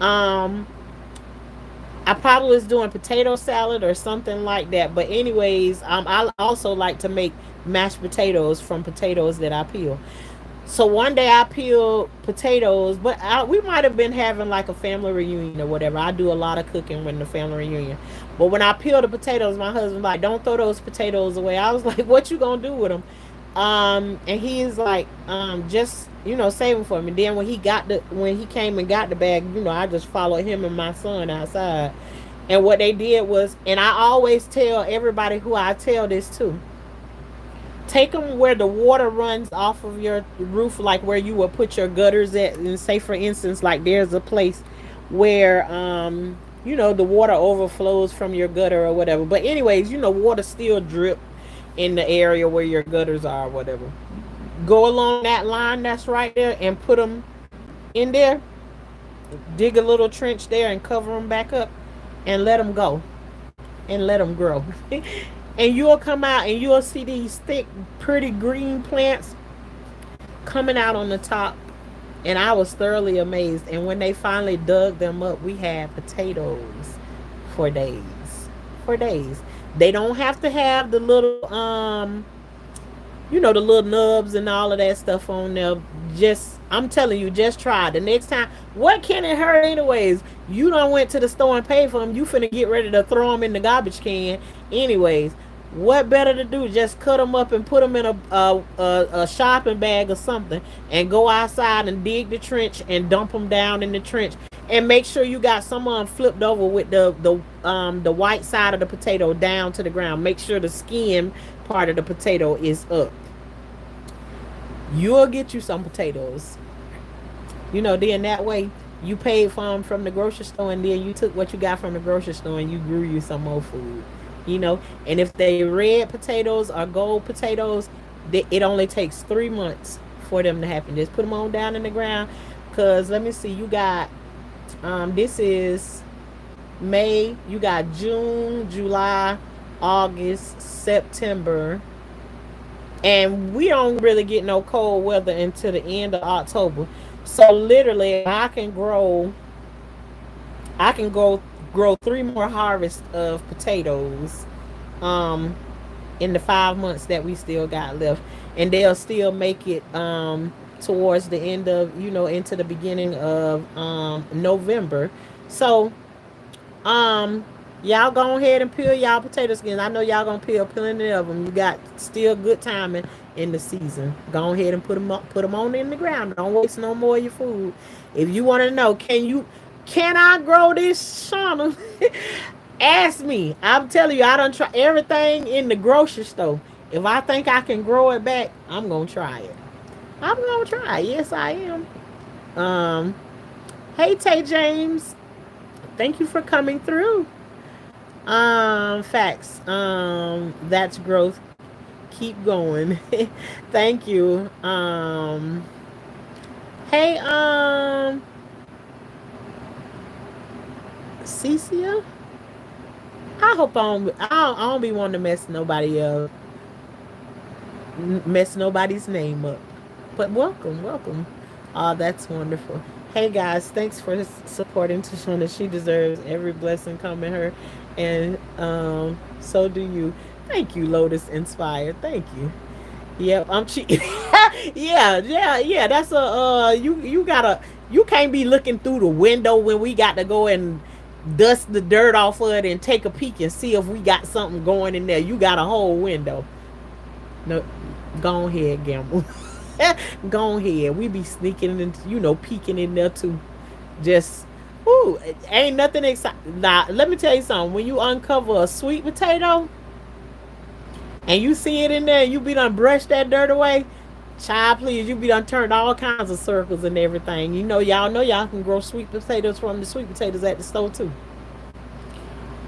Um, I probably was doing potato salad or something like that. But anyways, I also like to make mashed potatoes from potatoes that I peel. So one day I peeled potatoes, but we might have been having like a family reunion or whatever. I do a lot of cooking when the family reunion. But when I peeled the potatoes, my husband was like, "Don't throw those potatoes away." I was like, "What you gonna do with them?" And he's like, "Just save them for me." Then when he came and got the bag, I just followed him and my son outside. And what they did was, and I always tell everybody who I tell this to, take them where the water runs off of your roof, like where you would put your gutters at. And say, for instance, like there's a place where the water overflows from your gutter or whatever. But anyways, water still drip in the area where your gutters are or whatever. Go along that line that's right there and put them in there. Dig a little trench there and cover them back up and let them go and let them grow. And you'll come out and you'll see these thick, pretty green plants coming out on the top. And I was thoroughly amazed. And when they finally dug them up, we had potatoes for days. For days. They don't have to have the little the little nubs and all of that stuff on there. Just, I'm telling you, just try. The next time, what can it hurt anyways? You done went to the store and paid for them. You finna get ready to throw them in the garbage can anyways. What better to do? Just cut them up and put them in a shopping bag or something, and go outside and dig the trench and dump them down in the trench. And make sure you got someone flipped over with the white side of the potato down to the ground. Make sure the skin part of the potato is up. You'll get you some potatoes. Then that way you paid for them from the grocery store, and then you took what you got from the grocery store and you grew you some more food. And if they red potatoes or gold potatoes, it only takes 3 months for them to happen. Just put them on down in the ground. Because let me see, you got this is May, you got June, July, August, September, and we don't really get no cold weather until the end of October. So literally, I can grow grow 3 more harvests of potatoes um in the 5 months that we still got left, and they'll still make it towards the end of, into the beginning of November. So um, y'all go ahead and peel y'all potato skins. I know y'all gonna peel plenty of them. You got still good timing in the season. Go ahead and put them on in the ground. Don't waste no more of your food. If you want to know, can I grow this, Shauna? Ask me. I'm telling you, I done try everything in the grocery store. If I think I can grow it back, I'm gonna try it. I'm gonna try. Yes, I am. Um, hey Tay James, thank you for coming through. Facts. That's growth. Keep going. Thank you. Hey, Cecia. I don't be wanting to mess nobody's name up. But welcome, welcome. That's wonderful. Hey guys, thanks for supporting Tashanna. She deserves every blessing coming her, and so do you. Thank you, Lotus Inspired. Thank you. Yep, I'm cheap. Yeah, yeah, yeah. That's a you gotta, you can't be looking through the window when we got to go and dust the dirt off of it and take a peek and see if we got something going in there. You got a whole window. No, go ahead, gamble. Go ahead. We be sneaking and, peeking in there too. Just, ooh, ain't nothing exciting. Now, let me tell you something. When you uncover a sweet potato and you see it in there, and you be done brush that dirt away. Child, please, you be done turned all kinds of circles and everything. Y'all know y'all can grow sweet potatoes from the sweet potatoes at the store too.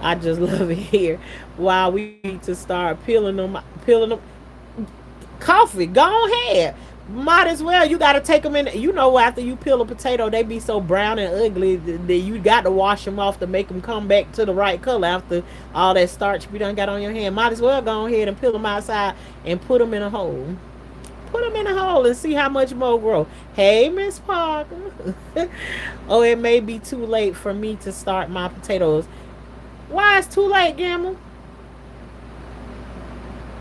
I just love it here. While we need to start peeling them. Coffee, go ahead. Might as well. You got to take them in. After you peel a potato, they be so brown and ugly that you got to wash them off to make them come back to the right color after all that starch you done got on your hand. Might as well go ahead and peel them outside and put them in a hole. Put them in a hole and see how much more grow. Hey, Miss Parker. Oh, it may be too late for me to start my potatoes. Why it's too late, Gamble?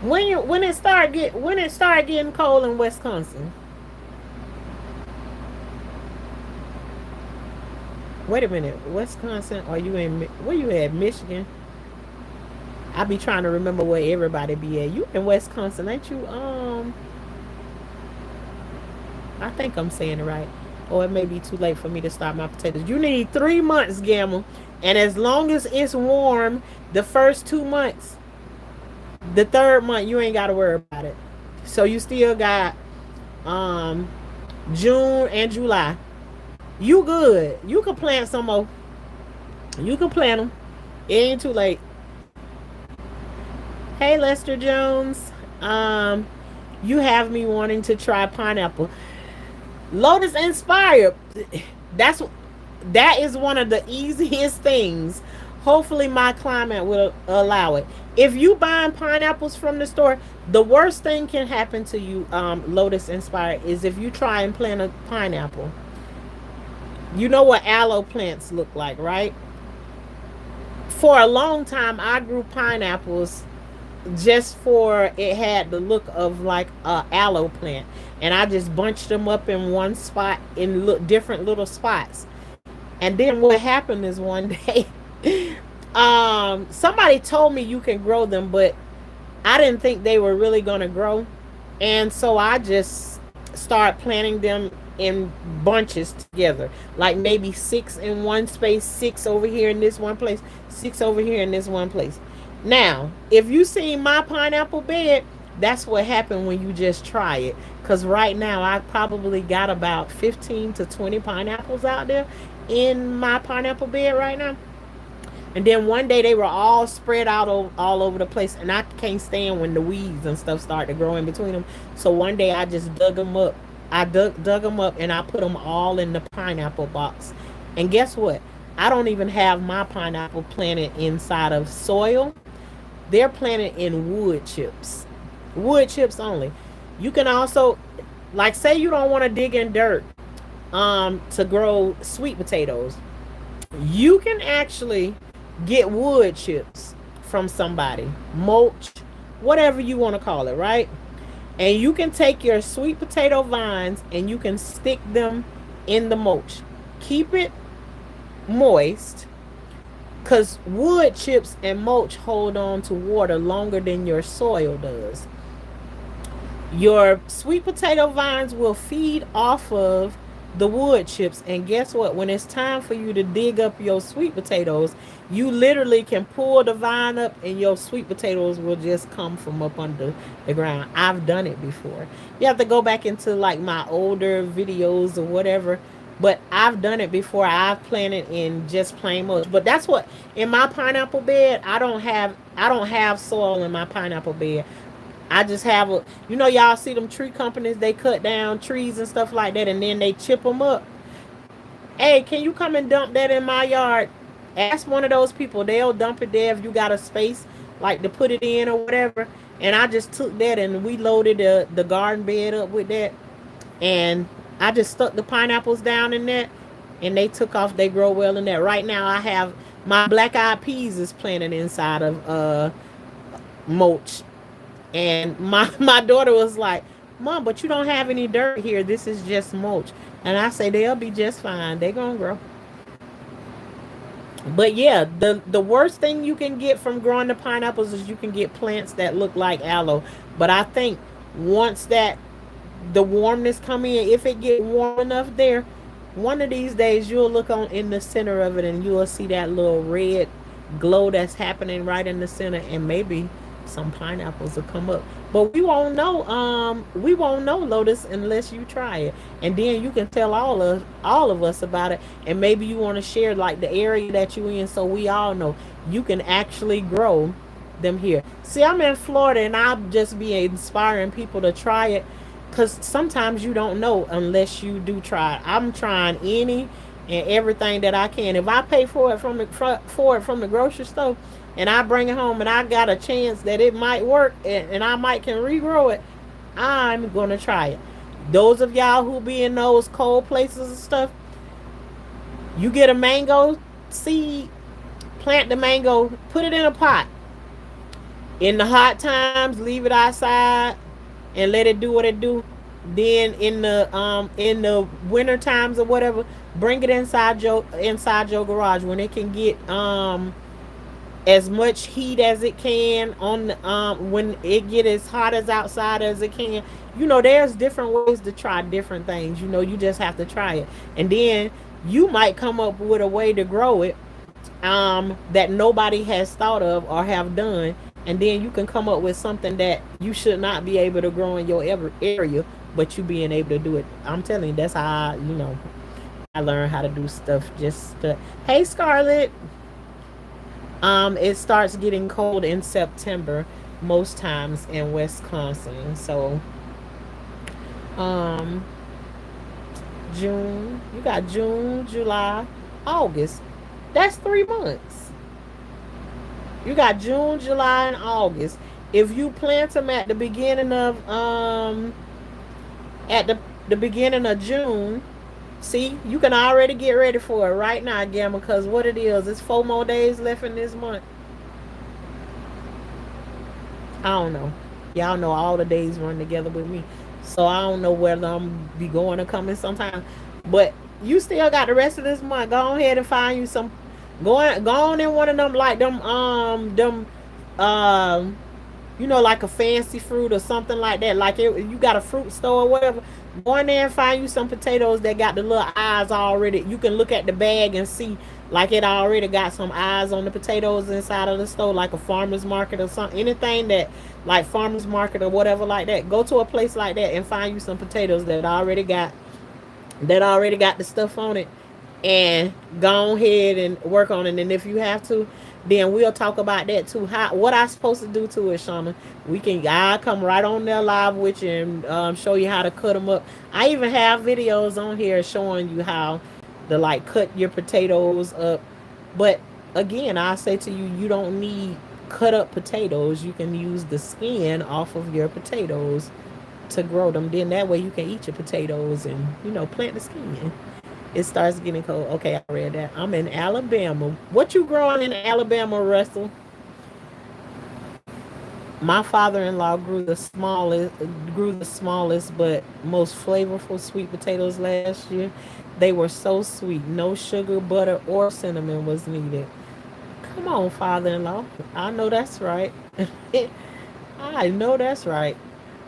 When it start getting cold in Wisconsin. Wait a minute, Wisconsin? Are you in where you at? Michigan? I be trying to remember where everybody be at. You in Wisconsin, ain't you? I think I'm saying it right. Or it may be too late for me to start my potatoes. You need 3 months, Gamma, and as long as it's warm, the first 2 months, the third month you ain't got to worry about it. So you still got um June and July. You good. You can plant some more. You can plant them. It ain't too late. Hey Lester Jones. You have me wanting to try pineapple. Lotus inspired. That's that is one of the easiest things. Hopefully my climate will allow it. If you buying pineapples from the store, the worst thing can happen to you, Lotus inspired, is if you try and plant a pineapple. You know what aloe plants look like, right? For a long time I grew pineapples just for it had the look of like a aloe plant, and I just bunched them up in one spot in different little spots. And then what happened is one day somebody told me you can grow them, but I didn't think they were really going to grow, and so I just start planting them in bunches together, like maybe 6 in one space, 6 over here in this one place, 6 over here in this one place. Now, if you see my pineapple bed, that's what happened when you just try it. Because right now, I probably got about 15 to 20 pineapples out there in my pineapple bed right now. And then one day they were all spread out all over the place, and I can't stand when the weeds and stuff start to grow in between them. So one day I just dug them up. I dug them up and I put them all in the pineapple box. And guess what? I don't even have my pineapple planted inside of soil. They're planted in wood chips. Wood chips only. You can also, like, say you don't want to dig in dirt to grow sweet potatoes. You can actually get wood chips from somebody, mulch, whatever you want to call it, right? And you can take your sweet potato vines and you can stick them in the mulch. Keep it moist because wood chips and mulch hold on to water longer than your soil does. Your sweet potato vines will feed off of the wood chips. And guess what? When it's time for you to dig up your sweet potatoes, you literally can pull the vine up and your sweet potatoes will just come from up under the ground. I've done it before. You have to go back into like my older videos or whatever. But I've done it before. I've planted in just plain mulch. But that's what in my pineapple bed, I don't have soil in my pineapple bed. I just have a, y'all see them tree companies, they cut down trees and stuff like that and then they chip them up. Hey, can you come and dump that in my yard? Ask one of those people. They'll dump it there if you got a space like to put it in or whatever. And I just took that and we loaded the garden bed up with that. And I just stuck the pineapples down in that and they took off. They grow well in there. Right now I have my black eyed peas is planted inside of mulch. And my daughter was like, Mom, but you don't have any dirt here. This is just mulch. And I say they'll be just fine. They're gonna grow. But yeah, the worst thing you can get from growing the pineapples is you can get plants that look like aloe. But I think once that the warmness come in, if it get warm enough there, one of these days you'll look on in the center of it and you'll see that little red glow that's happening right in the center, and maybe some pineapples will come up. But we won't know, Lotus, unless you try it. And then you can tell all of us about it. And maybe you want to share like the area that you in so we all know you can actually grow them here. See, I'm in Florida and I'll just be inspiring people to try it because sometimes you don't know unless you do try it. I'm trying any and everything that I can. If I pay for it from the grocery store and I bring it home and I got a chance that it might work and I might can regrow it, I'm gonna try it. Those of y'all who be in those cold places and stuff, you get a mango seed, plant the mango, put it in a pot. In the hot times, leave it outside and let it do what it do. Then in the winter times or whatever, bring it inside your garage when it can get as much heat as it can on when it get as hot as outside as it can. There's different ways to try different things. You just have to try it, and then you might come up with a way to grow it that nobody has thought of or have done, and then you can come up with something that you should not be able to grow in your area, but you being able to do it. I'm telling you, that's how I learned how to do stuff. Hey, Scarlett. It starts getting cold in September most times in Wisconsin. So, um, June, you got June, July, August. That's 3 months. You got June, July, and August. If you plant them at the beginning of at the beginning of June, see, you can already get ready for it right now, Gamma, because what it is, it's 4 more days left in this month. I don't know. Y'all know all the days run together with me. So I don't know whether I'm be going or coming sometime. But you still got the rest of this month. Go ahead and find you some go on in one of them like them um like a fancy fruit or something like that. Like you got a fruit store or whatever. Go in there and find you some potatoes that got the little eyes already. You can look at the bag and see like it already got some eyes on the potatoes inside of the store, like a farmer's market or something. Anything that like farmer's market or whatever like that. Go to a place like that and find you some potatoes that already got the stuff on it, and go ahead and work on it. And if you have to, then we'll talk about that too. What I supposed to do to it, Shauna? I'll come right on there live with you and show you how to cut them up. I even have videos on here showing you how to like cut your potatoes up. But again, I say to you, you don't need cut up potatoes. You can use the skin off of your potatoes to grow them. Then that way you can eat your potatoes and plant the skin. It starts getting cold. Okay, I read that. I'm in Alabama. What you growing in Alabama, Russell? My father-in-law grew the smallest but most flavorful sweet potatoes last year. They were so sweet. No sugar, butter, or cinnamon was needed. Come on, father-in-law. I know that's right. I know that's right.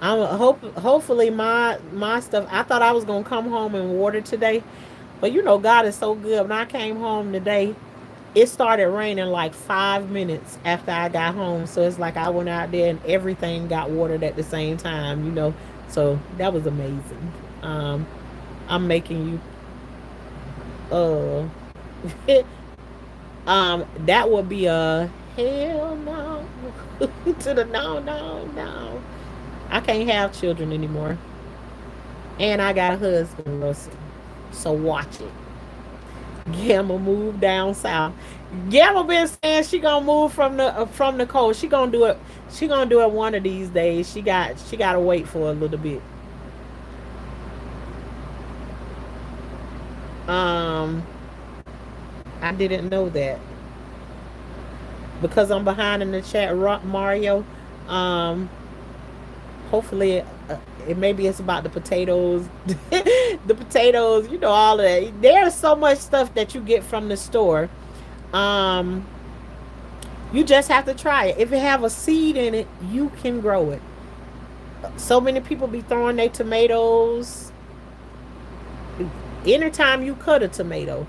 Hopefully my stuff. I thought I was gonna come home and water today, but God is so good. When I came home today, it started raining like 5 minutes after I got home. So it's like I went out there and everything got watered at the same time. So that was amazing. Um, I'm making you that would be a hell no to the no, no, no. I can't have children anymore. And I got a husband, Russell. So watch it. Gamma moved down south. Gamma been saying she gonna move from the coast. She gonna do it. She gonna do it one of these days. She gotta wait for a little bit. Um, I didn't know that because I'm behind in the chat. Mario. Um, hopefully, it maybe it's about the potatoes, the potatoes. All of that. There's so much stuff that you get from the store. Um, you just have to try it. If it have a seed in it, you can grow it. So many people be throwing their tomatoes. Anytime you cut a tomato,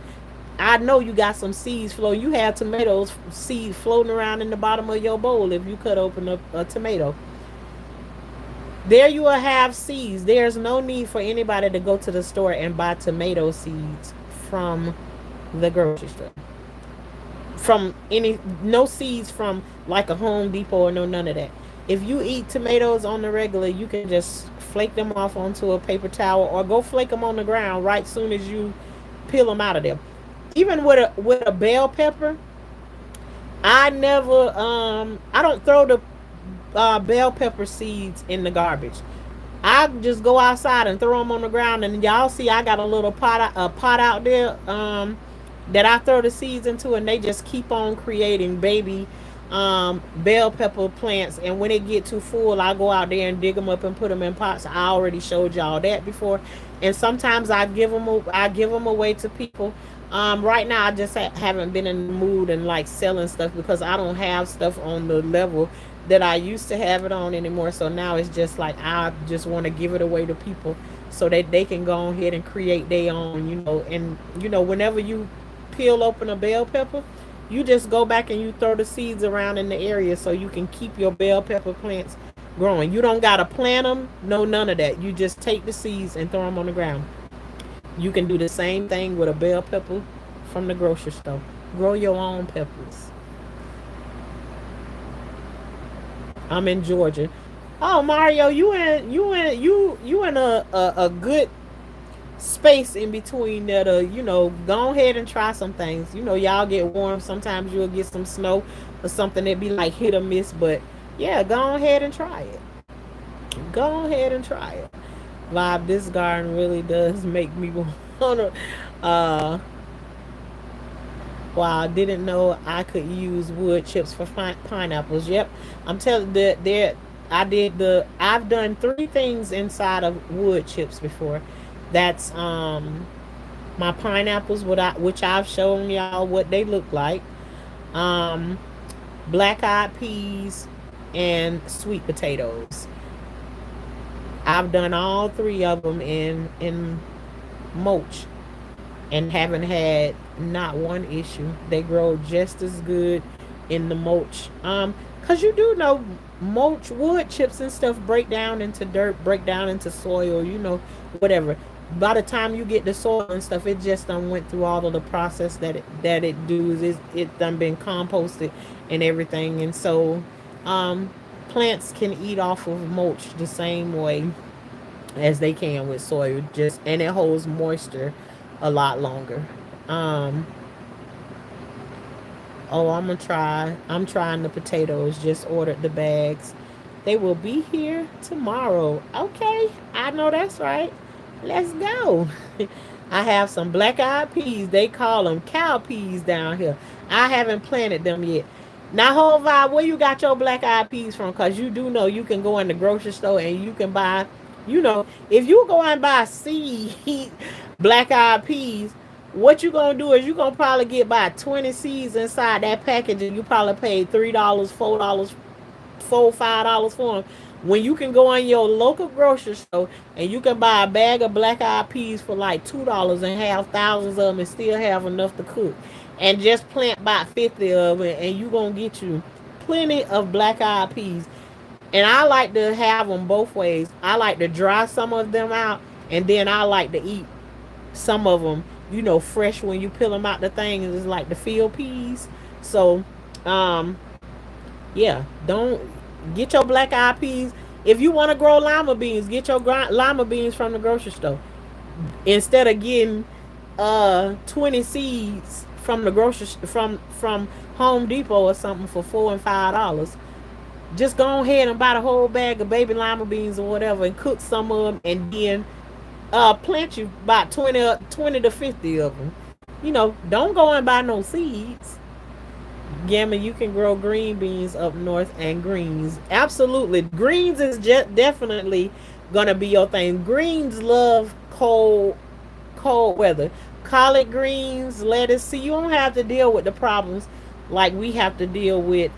I know you got some seeds flow. You have tomatoes seed floating around in the bottom of your bowl if you cut open a tomato. There you will have seeds. There's no need for anybody to go to the store and buy tomato seeds from the grocery store. From no seeds from like a Home Depot or no none of that. If you eat tomatoes on the regular, you can just flake them off onto a paper towel or go flake them on the ground right soon as you peel them out of there. Even with a bell pepper, I don't throw the bell pepper seeds in the garbage. I just go outside and throw them on the ground, and y'all see I got a pot out there that I throw the seeds into, and they just keep on creating baby bell pepper plants. And when it get too full, I go out there and dig them up and put them in pots. I already showed y'all that before, and sometimes I give them away to people. Right now, I just haven't been in the mood and like selling stuff because I don't have stuff on the level that I used to have it on anymore. So now it's just like I just want to give it away to people so that they can go ahead and create their own. And whenever you peel open a bell pepper, you just go back and you throw the seeds around in the area so you can keep your bell pepper plants growing. You don't gotta plant them, no none of that. You just take the seeds and throw them on the ground. You can do the same thing with a bell pepper from the grocery store. Grow your own peppers. I'm in Georgia. Oh, Mario, you in a good space in between that. Go ahead and try some things. Y'all get warm. Sometimes you'll get some snow or something that be like hit or miss. But yeah, go ahead and try it. Go ahead and try it. Vibe, this garden really does make me wanna. Uh, wow, I didn't know I could use wood chips for pineapples. Yep, I'm telling that there. I've done three things inside of wood chips before. That's my pineapples, which I've shown y'all what they look like. Um, Black eyed peas and sweet potatoes. I've done all three of them in mulch and haven't had not one issue. They grow just as good in the mulch. Cause you do know mulch wood chips and stuff break down into dirt, break down into soil, whatever. By the time you get the soil and stuff, it just done went through all of the process that it does. It done been composted and everything. And so plants can eat off of mulch the same way as they can with soil, just and it holds moisture a lot longer. Um, oh, I'm trying the potatoes. Just ordered the bags. They will be here tomorrow. Okay, I know that's right. Let's go. I have some black eyed peas. They call them cow peas down here. I haven't planted them yet. Now, whole vibe, where you got your black eyed peas from? Cause you do know you can go in the grocery store and you can buy, if you go and buy seed black eyed peas, what you gonna do is you gonna probably get about 20 seeds inside that package, and you probably paid $3, $4, $5 for them. When you can go in your local grocery store and you can buy a bag of black eyed peas for like $2 and have thousands of them and still have enough to cook, and just plant about 50 of them, and you gonna get you plenty of black eyed peas. And I like to have them both ways. I like to dry some of them out, and then I like to eat some of them, fresh when you peel them out the thing. It's like the field peas. So, um, yeah, don't get your black eyed peas. If you want to grow lima beans, get your lima beans from the grocery store instead of getting 20 seeds from the grocery from Home Depot or something for $4 and $5. Just go ahead and buy the whole bag of baby lima beans or whatever and cook some of them, and then plant you about 20 to 50 of them. Don't go and buy no seeds. Gamma, you can grow green beans up north, and greens. Absolutely. Greens is definitely gonna be your thing. Greens love cold weather. Collard greens, lettuce. See, you don't have to deal with the problems like we have to deal with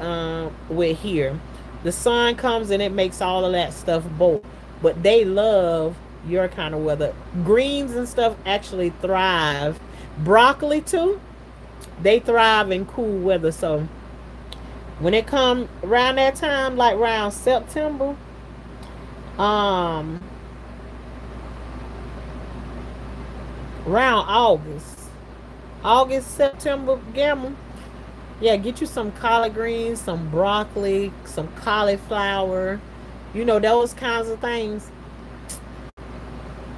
here. The sun comes and it makes all of that stuff bolt. But they love your kind of weather. Greens and stuff actually thrive. Broccoli too, they thrive in cool weather. So when it come around that time, like around September, um, around August, September, gamma. Yeah, get you some collard greens, some broccoli, some cauliflower. Those kinds of things.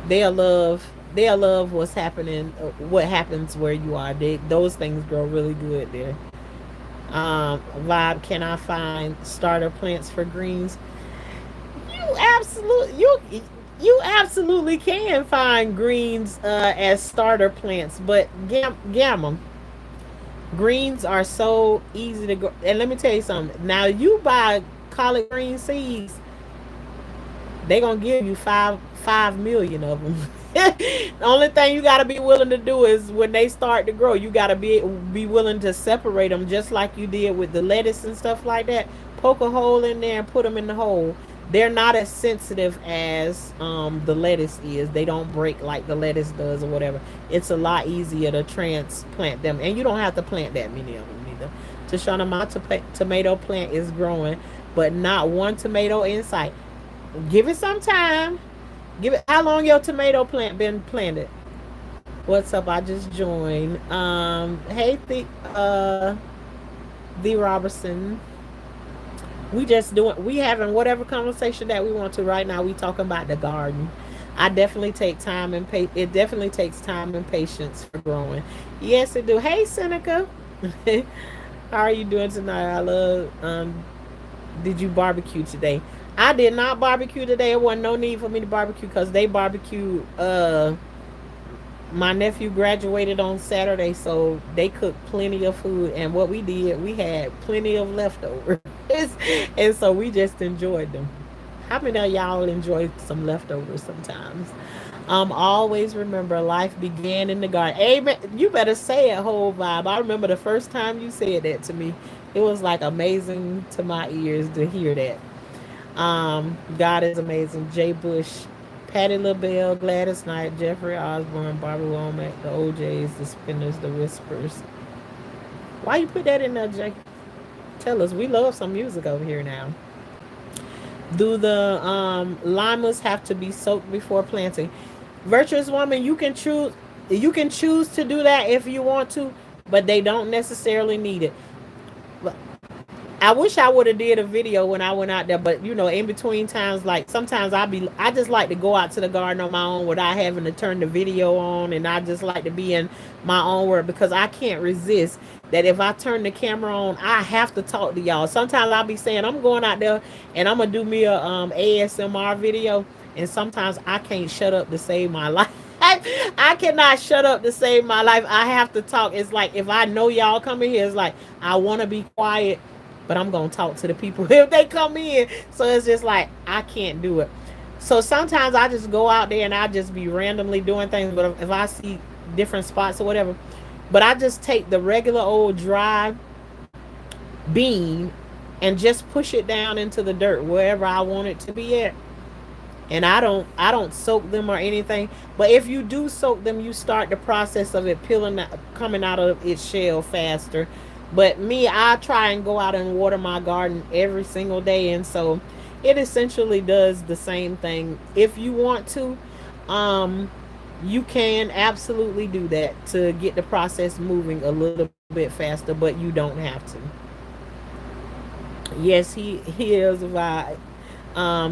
They'll love. They'll love what's happening. What happens where you are. Those things grow really good there. Vibe, can I find starter plants for greens? You absolutely can find greens as starter plants, but gamma greens are so easy to grow. And let me tell you something. Now you buy collard green seeds, they gonna give you 5 million of them. The only thing you gotta be willing to do is when they start to grow, you gotta be willing to separate them, just like you did with the lettuce and stuff like that. Poke a hole in there and put them in the hole. They're not as sensitive as the lettuce is. They don't break like the lettuce does or whatever. It's a lot easier to transplant them, and you don't have to plant that many of them either. Tashanna, my tomato plant is growing, but not one tomato in sight. Give it some time. Give it. How long your tomato plant been planted? What's up? I just joined. Hey, the Robertson. We having whatever conversation that we want to right now. We talking about the garden. I definitely take time and it definitely takes time and patience for growing. Yes, it do. Hey, Seneca. How are you doing tonight? I love. Did you barbecue today? I did not barbecue today. There wasn't no need for me to barbecue because they barbecue. My nephew graduated on Saturday, so they cooked plenty of food. And what we did, we had plenty of leftovers, and so we just enjoyed them. How many of y'all enjoy some leftovers sometimes? Always remember, life began in the garden. Amen. You better say it, whole vibe. I remember the first time you said that to me. It was like amazing to my ears to hear that. God is amazing. Jay Bush, Patty LaBelle, Gladys Knight, Jeffrey Osborne, Barbara Womack, the OJs, the Spinners, the Whispers. Why you put that in there, Jay? Tell us. We love some music over here now. Do the limas have to be soaked before planting? Virtuous woman, you can choose. You can choose to do that if you want to, but they don't necessarily need it. I wish I would have did a video when I went out there, but in between times, like sometimes I just like to go out to the garden on my own without having to turn the video on, and I just like to be in my own world because I can't resist that if I turn the camera on, I have to talk to y'all. Sometimes I'll be saying I'm going out there and I'm gonna do me a ASMR video, and sometimes I can't shut up to save my life. I cannot shut up to save my life. I have to talk. It's like if I know y'all coming here, it's like I want to be quiet, but I'm gonna talk to the people if they come in. So it's just like I can't do it. So sometimes I just go out there and I just be randomly doing things. But if I see different spots or whatever, but I just take the regular old dry bean and just push it down into the dirt wherever I want it to be at. And I don't soak them or anything. But if you do soak them, you start the process of it peeling coming out of its shell faster. But me, I try and go out and water my garden every single day, and so it essentially does the same thing. If you want to, um, you can absolutely do that to get the process moving a little bit faster, but you don't have to. Yes, he is why.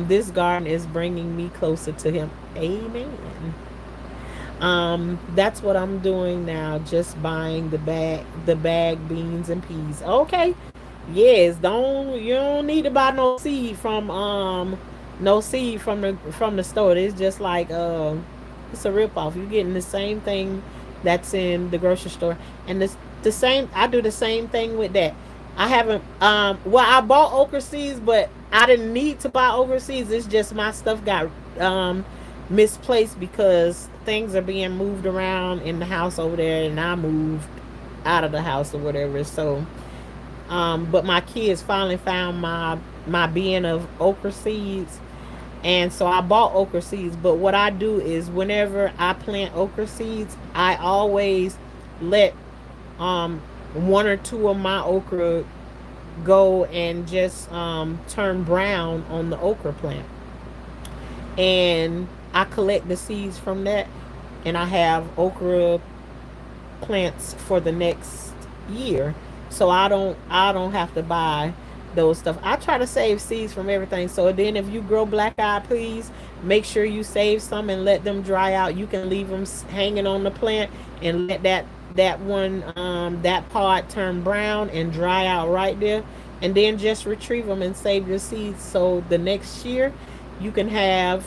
This garden is bringing me closer to him. Amen. That's what I'm doing now. Just buying the bag beans and peas. Okay. Yes, you don't need to buy no seed from the store. It's just like it's a rip off. You're getting the same thing that's in the grocery store, and this the same. I do the same thing with that. I haven't well, I bought okra seeds, but I didn't need to buy okra seeds. It's just my stuff got um misplaced because things are being moved around in the house over there, and I moved out of the house or whatever. So but my kids finally found my bin of okra seeds, and so I bought okra seeds. But what I do is whenever I plant okra seeds, I always let um one or two of my okra go and just turn brown on the okra plant, and I collect the seeds from that, and I have okra plants for the next year. So I don't have to buy those stuff. I try to save seeds from everything. So then if you grow black eyed peas, make sure you save some and let them dry out. You can leave them hanging on the plant and let that pod turn brown and dry out right there, and then just retrieve them and save your seeds. So the next year you can have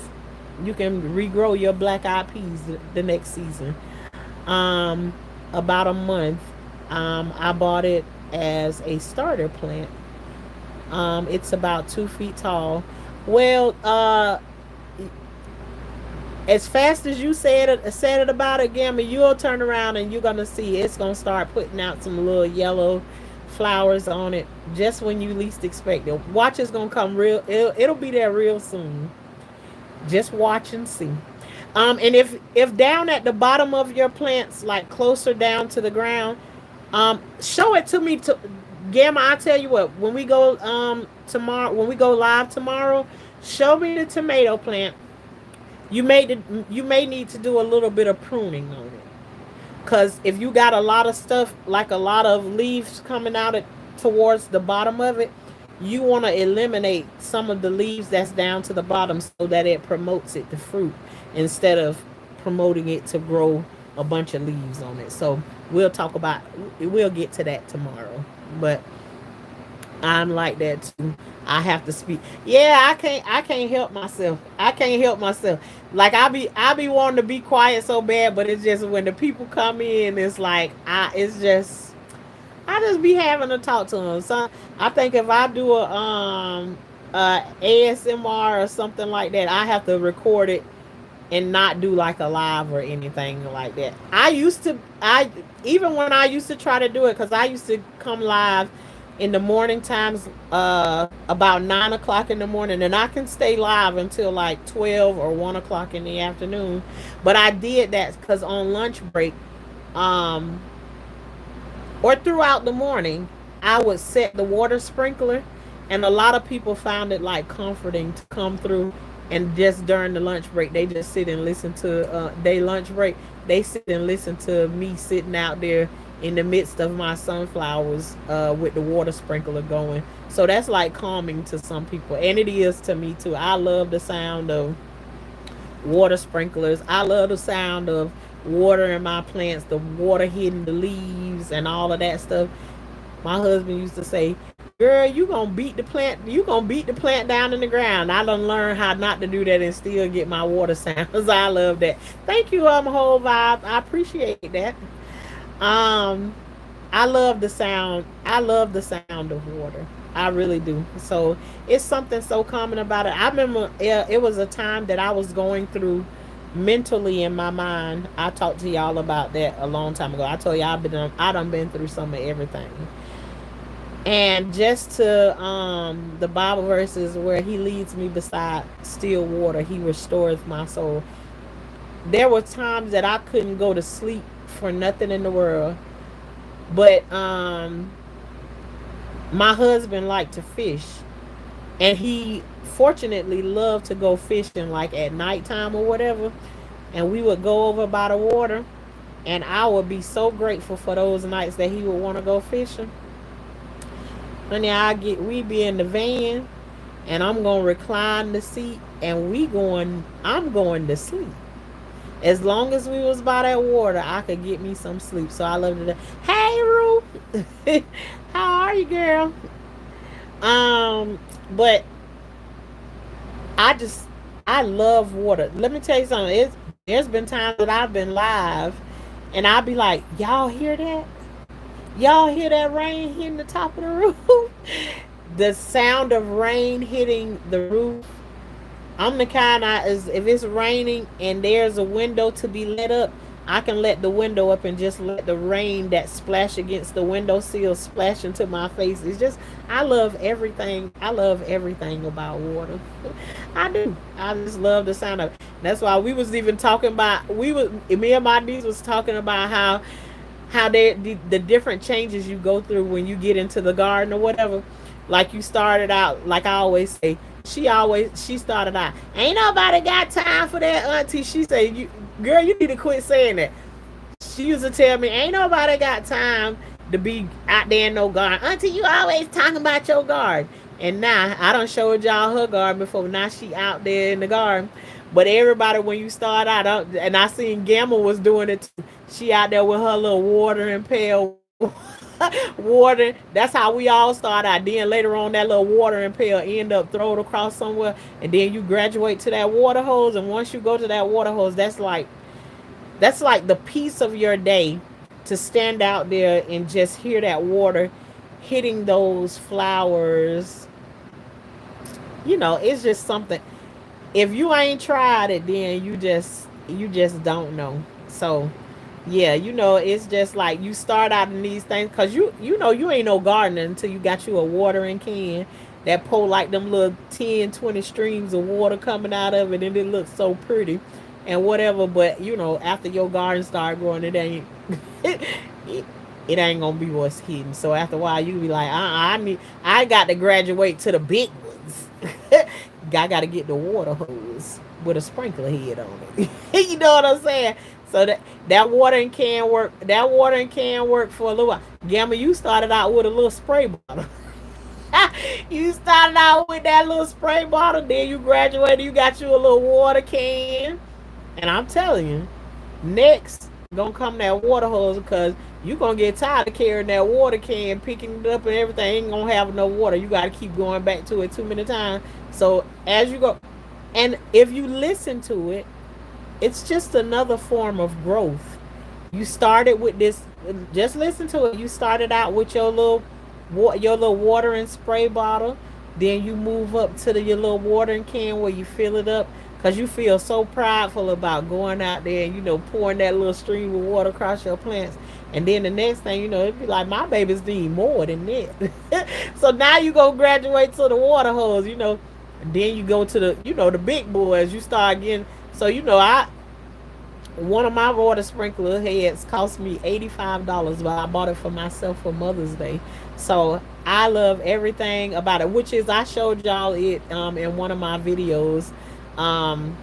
you can regrow your black eyed peas the next season. um about a month. I bought it as a starter plant. It's about 2 feet tall. Well, as fast as you said it about it, Gamma, you'll turn around and you're gonna see it's gonna start putting out some little yellow flowers on it just when you least expect it. Watch, it's gonna come real. It'll be there real soon. Just watch and see. And if down at the bottom of your plants, like closer down to the ground, show it to me. To Gamma, I tell you what. When we go tomorrow, when we go live tomorrow, show me the tomato plant. You may need to do a little bit of pruning on it. Because if you got a lot of stuff, like a lot of leaves coming out towards the bottom of it, you want to eliminate some of the leaves that's down to the bottom so that it promotes it to fruit instead of promoting it to grow a bunch of leaves on it. So we'll get to that tomorrow. But I'm like that too. I have to speak. Yeah, I can't help myself. I can't help myself. Like I be wanting to be quiet so bad, but it's just when the people come in, it's like I just be having to talk to them. So I think if I do a ASMR or something like that, I have to record it and not do like a live or anything like that. I even when I used to try to do it, because I used to come live in the morning times, about 9 o'clock in the morning, and I can stay live until like 12 or 1 o'clock in the afternoon. But I did that because on lunch break, um, or throughout the morning, I would set the water sprinkler, and a lot of people found it like comforting to come through and just during the lunch break, they just sit and listen to they lunch break. They sit and listen to me sitting out there in the midst of my sunflowers with the water sprinkler going. So that's like calming to some people, and it is to me too. I love the sound of water sprinklers. I love the sound of watering my plants, the water hitting the leaves and all of that stuff. My husband used to say, girl, you gonna beat the plant down in the ground. I done learned how not to do that and still get my water sounds. I love that. Thank you, whole vibe. I appreciate that. Um, I love the sound. I love the sound of water. I really do. So it's something so common about it. I remember it was a time that I was going through mentally in my mind. I talked to y'all about that a long time ago. I told y'all I done been through some of everything. And just to the Bible verses where he leads me beside still water, he restores my soul. There were times that I couldn't go to sleep for nothing in the world. But my husband liked to fish, and he fortunately loved to go fishing like at nighttime or whatever. And we would go over by the water, and I would be so grateful for those nights that he would want to go fishing. Honey, we be in the van, and I'm gonna recline the seat, and I'm going to sleep. As long as we was by that water, I could get me some sleep. So I loved it. Hey, Ruth, how are you, girl? But I just I love water. Let me tell you something. There's been times that I've been live, and I'll be like, y'all hear that? Y'all hear that rain hitting the top of the roof? The sound of rain hitting the roof. I'm the kind as if it's raining and there's a window to be lit up, I can let the window up and just let the rain that splash against the window sill splash into my face. It's just I love everything. I love everything about water. I do. I just love the sound of it. That's why we was even talking about me and my niece was talking about how the different changes you go through when you get into the garden or whatever. Like you started out, like I always say, she started out, ain't nobody got time for that, auntie. She said, girl, you need to quit saying that. She used to tell me, ain't nobody got time to be out there in no garden. Auntie, you always talking about your garden. And now I done showed y'all her garden before. Now she out there in the garden. But everybody, when you start out, and I seen Gamma was doing it too. She out there with her little watering pail. Water. That's how we all start out. Then later on, that little watering pail end up thrown across somewhere, and then you graduate to that water hose. And once you go to that water hose, that's like the piece of your day to stand out there and just hear that water hitting those flowers. It's just something. If you ain't tried it, then you just don't know. So yeah, it's just like you start out in these things because you ain't no gardener until you got you a watering can that pull like them little 10, 20 streams of water coming out of it, and it looks so pretty and whatever. But after your garden start growing, it ain't it, it ain't gonna be what's hidden. So after a while, you be like, I got to graduate to the big ones. I got to get the water hose with a sprinkler head on it. You know what I'm saying? So that watering can work. That watering can work for a little while. Gamma, you started out with a little spray bottle. You started out with that little spray bottle. Then you graduated. You got you a little water can. And I'm telling you, next gonna come that water hose because you gonna get tired of carrying that water can, picking it up and everything. Ain't gonna have no water. You gotta keep going back to it too many times. So as you go, and if you listen to it, it's just another form of growth. You started with this. Just listen to it. You started out with your little watering spray bottle. Then you move up to your little watering can where you fill it up because you feel so prideful about going out there and pouring that little stream of water across your plants. And then the next thing it'd be like my babies need more than that. So now you go graduate to the water hose. And then you go to the big boys. You start getting. So I one of my water sprinkler heads cost me $85, but I bought it for myself for Mother's Day. So I love everything about it, which is I showed y'all it in one of my videos. Um,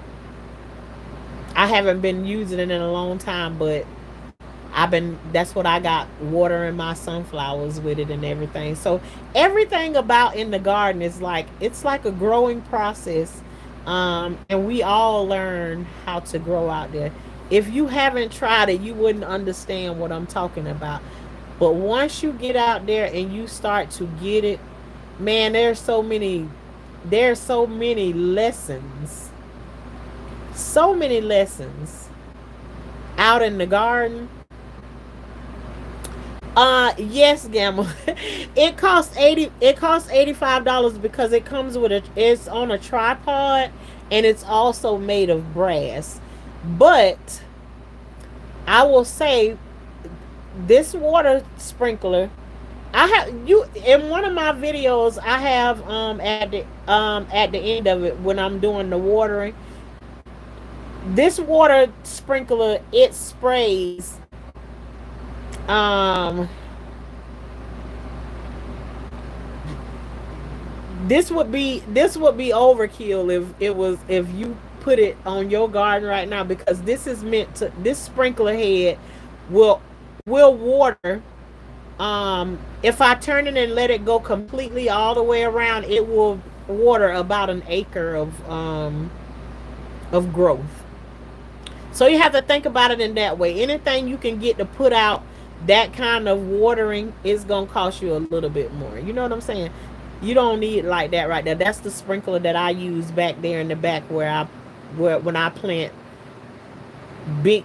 I haven't been using it in a long time, but that's what I got watering my sunflowers with it and everything. So everything about in the garden is it's like a growing process. And we all learn how to grow out there. If you haven't tried it, you wouldn't understand what I'm talking about. But once you get out there and you start to get it, Man, there's so many lessons, so many lessons out in the garden. Yes, Gamma. It costs $85 because it comes with it's on a tripod, and it's also made of brass. But I will say this water sprinkler, I have you in one of my videos. I have at the end of it when I'm doing the watering. This water sprinkler, it sprays um this would be overkill if it was if you put it on your garden right now, because this is meant to, this sprinkler head will water. If I turn it and let it go completely all the way around, it will water about an acre of growth. So you have to think about it in that way. Anything you can get to put out that kind of watering is gonna cost you a little bit more. You know what I'm saying? You don't need like that right there. That's the sprinkler that I use back there in the back where when I plant big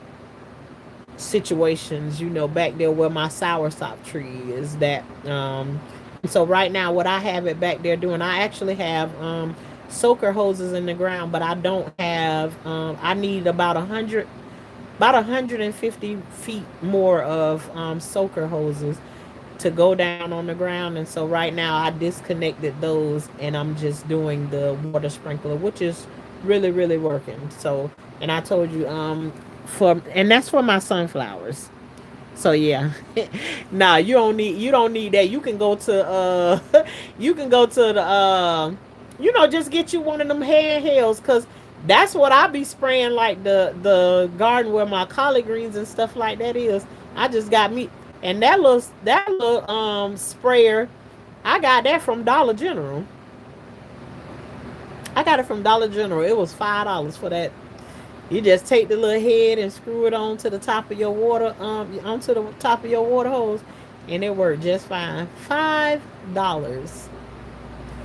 situations, back there where my soursop tree is. That so right now what I have it back there doing, I actually have soaker hoses in the ground, but I don't have I need about 150 feet more of soaker hoses to go down on the ground. And so right now I disconnected those, and I'm just doing the water sprinkler, which is really really working. So, and I told you for and that's for my sunflowers. So yeah. Nah, you don't need that. You can go to you can go to the just get you one of them handhelds, cuz that's what I be spraying, like the garden where my collard greens and stuff like that is. I just got me, and that little sprayer, I got that from Dollar General. I got it from Dollar General. It was $5 for that. You just take the little head and screw it onto the top of your onto the top of your water hose, and it worked just fine. $5.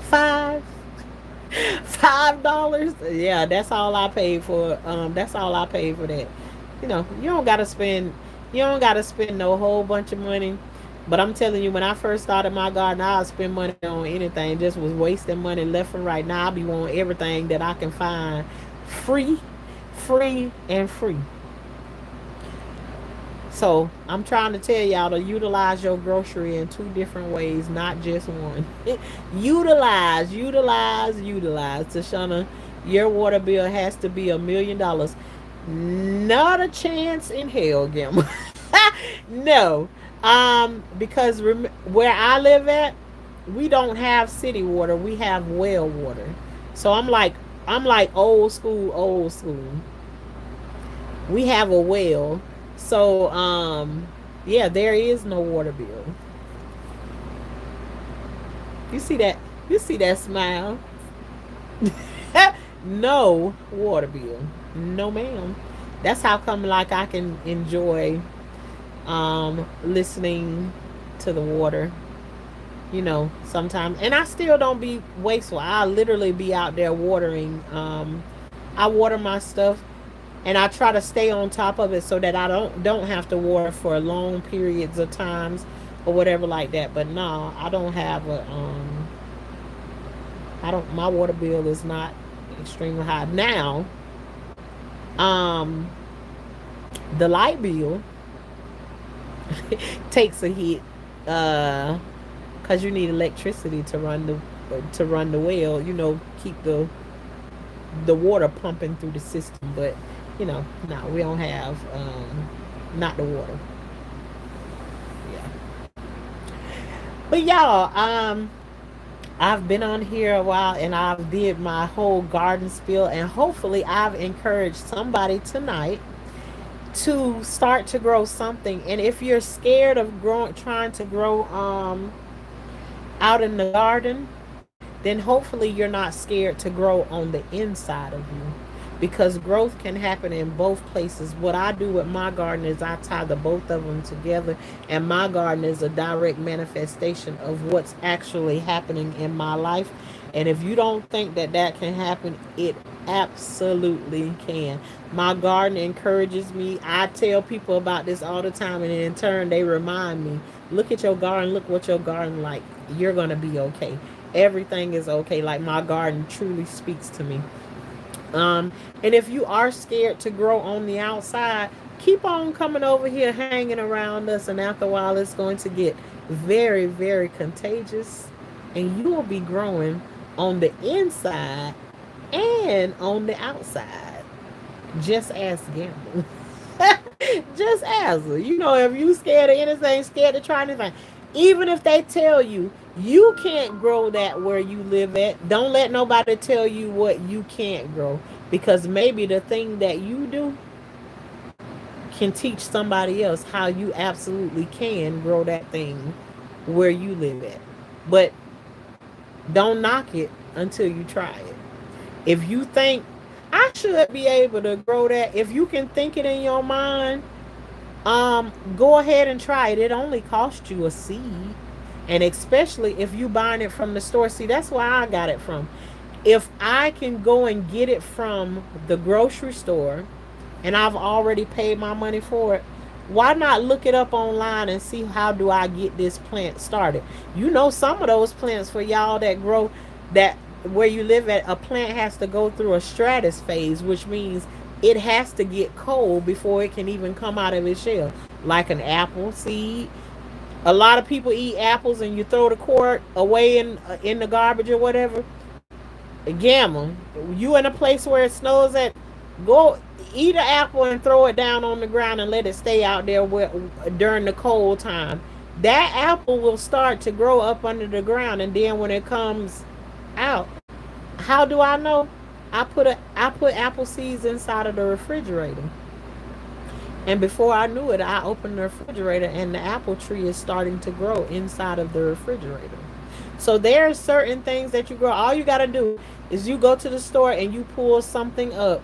Five $5. Yeah, that's all I paid for. That's all I paid for that. You don't gotta spend. You don't gotta spend no whole bunch of money. But I'm telling you, when I first started my garden, I'll spend money on anything. Just was wasting money left and right. Now I be wanting everything that I can find free, free, and free. So I'm trying to tell y'all to utilize your grocery in two different ways, not just one. Utilize. Tashanna, your water bill has to be $1 million. Not a chance in hell, Gim. No, because where I live at, we don't have city water. We have well water. So I'm like old school, old school. We have a well. So yeah, there is no water bill. You see that? You see that smile? No water bill. No ma'am. That's how come like I can enjoy listening to the water, sometimes. And I still don't be wasteful. I literally be out there watering. I water my stuff, and I try to stay on top of it so that I don't have to water for long periods of times or whatever like that. But no, I don't have a I don't my water bill is not extremely high. Now, um the light bill takes a hit cuz you need electricity to run the well, keep the water pumping through the system. But no, we don't have not the water. Yeah. But y'all, I've been on here a while, and I've did my whole garden spiel, and hopefully I've encouraged somebody tonight to start to grow something. And if you're scared of trying to grow out in the garden, then hopefully you're not scared to grow on the inside of you. because growth can happen in both places. What I do with my garden is I tie the both of them together, and my garden is a direct manifestation of what's actually happening in my life. And if you don't think that that can happen, it absolutely can. My garden encourages me. I tell people about this all the time, and in turn, they remind me, look at your garden, look what your garden like. You're going to be okay. Everything is okay. Like my garden truly speaks to me. And if you are scared to grow on the outside, keep on coming over here hanging around us, and after a while, it's going to get very, very contagious, and you will be growing on the inside and on the outside. Just ask Gamble. Just ask her. You know, if you scared of anything, scared to try anything, even if they tell you you can't grow that where you live at, don't let nobody tell you what you can't grow, because maybe the thing that you do can teach somebody else how you absolutely can grow that thing where you live at. But don't knock it until you try it. If you think I should be able to grow that, if you can think it in your mind, go ahead and try it. It only costs you a seed. And especially if you buying it from the store. See, that's where I got it from. If I can go and get it from the grocery store and I've already paid my money for it, why not look it up online and see how do I get this plant started? You know, some of those plants for y'all that grow that where you live at, a plant has to go through a stratus phase, which means it has to get cold before it can even come out of its shell. Like an apple seed, a lot of people eat apples and you throw the core away in the garbage or whatever. Gamma, you in a place where it snows at, go eat an apple and throw it down on the ground and let it stay out there during the cold time. That apple will start to grow up under the ground, and then when it comes out, how do I know? I put apple seeds inside of the refrigerator. And before I knew it, I opened the refrigerator and the apple tree is starting to grow inside of the refrigerator. So there are certain things that you grow. All you got to do is you go to the store and you pull something up.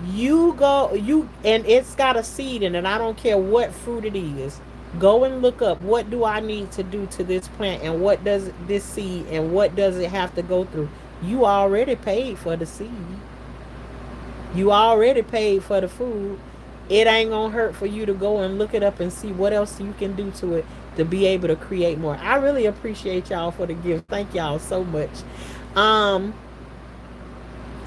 And it's got a seed in it. I don't care what fruit it is. Go and look up, what do I need to do to this plant, and what does this seed and what does it have to go through? You already paid for the seed. You already paid for the food. It ain't gonna hurt for you to go and look it up and see what else you can do to it to be able to create more. I really appreciate y'all for the gift. Thank y'all so much. Um,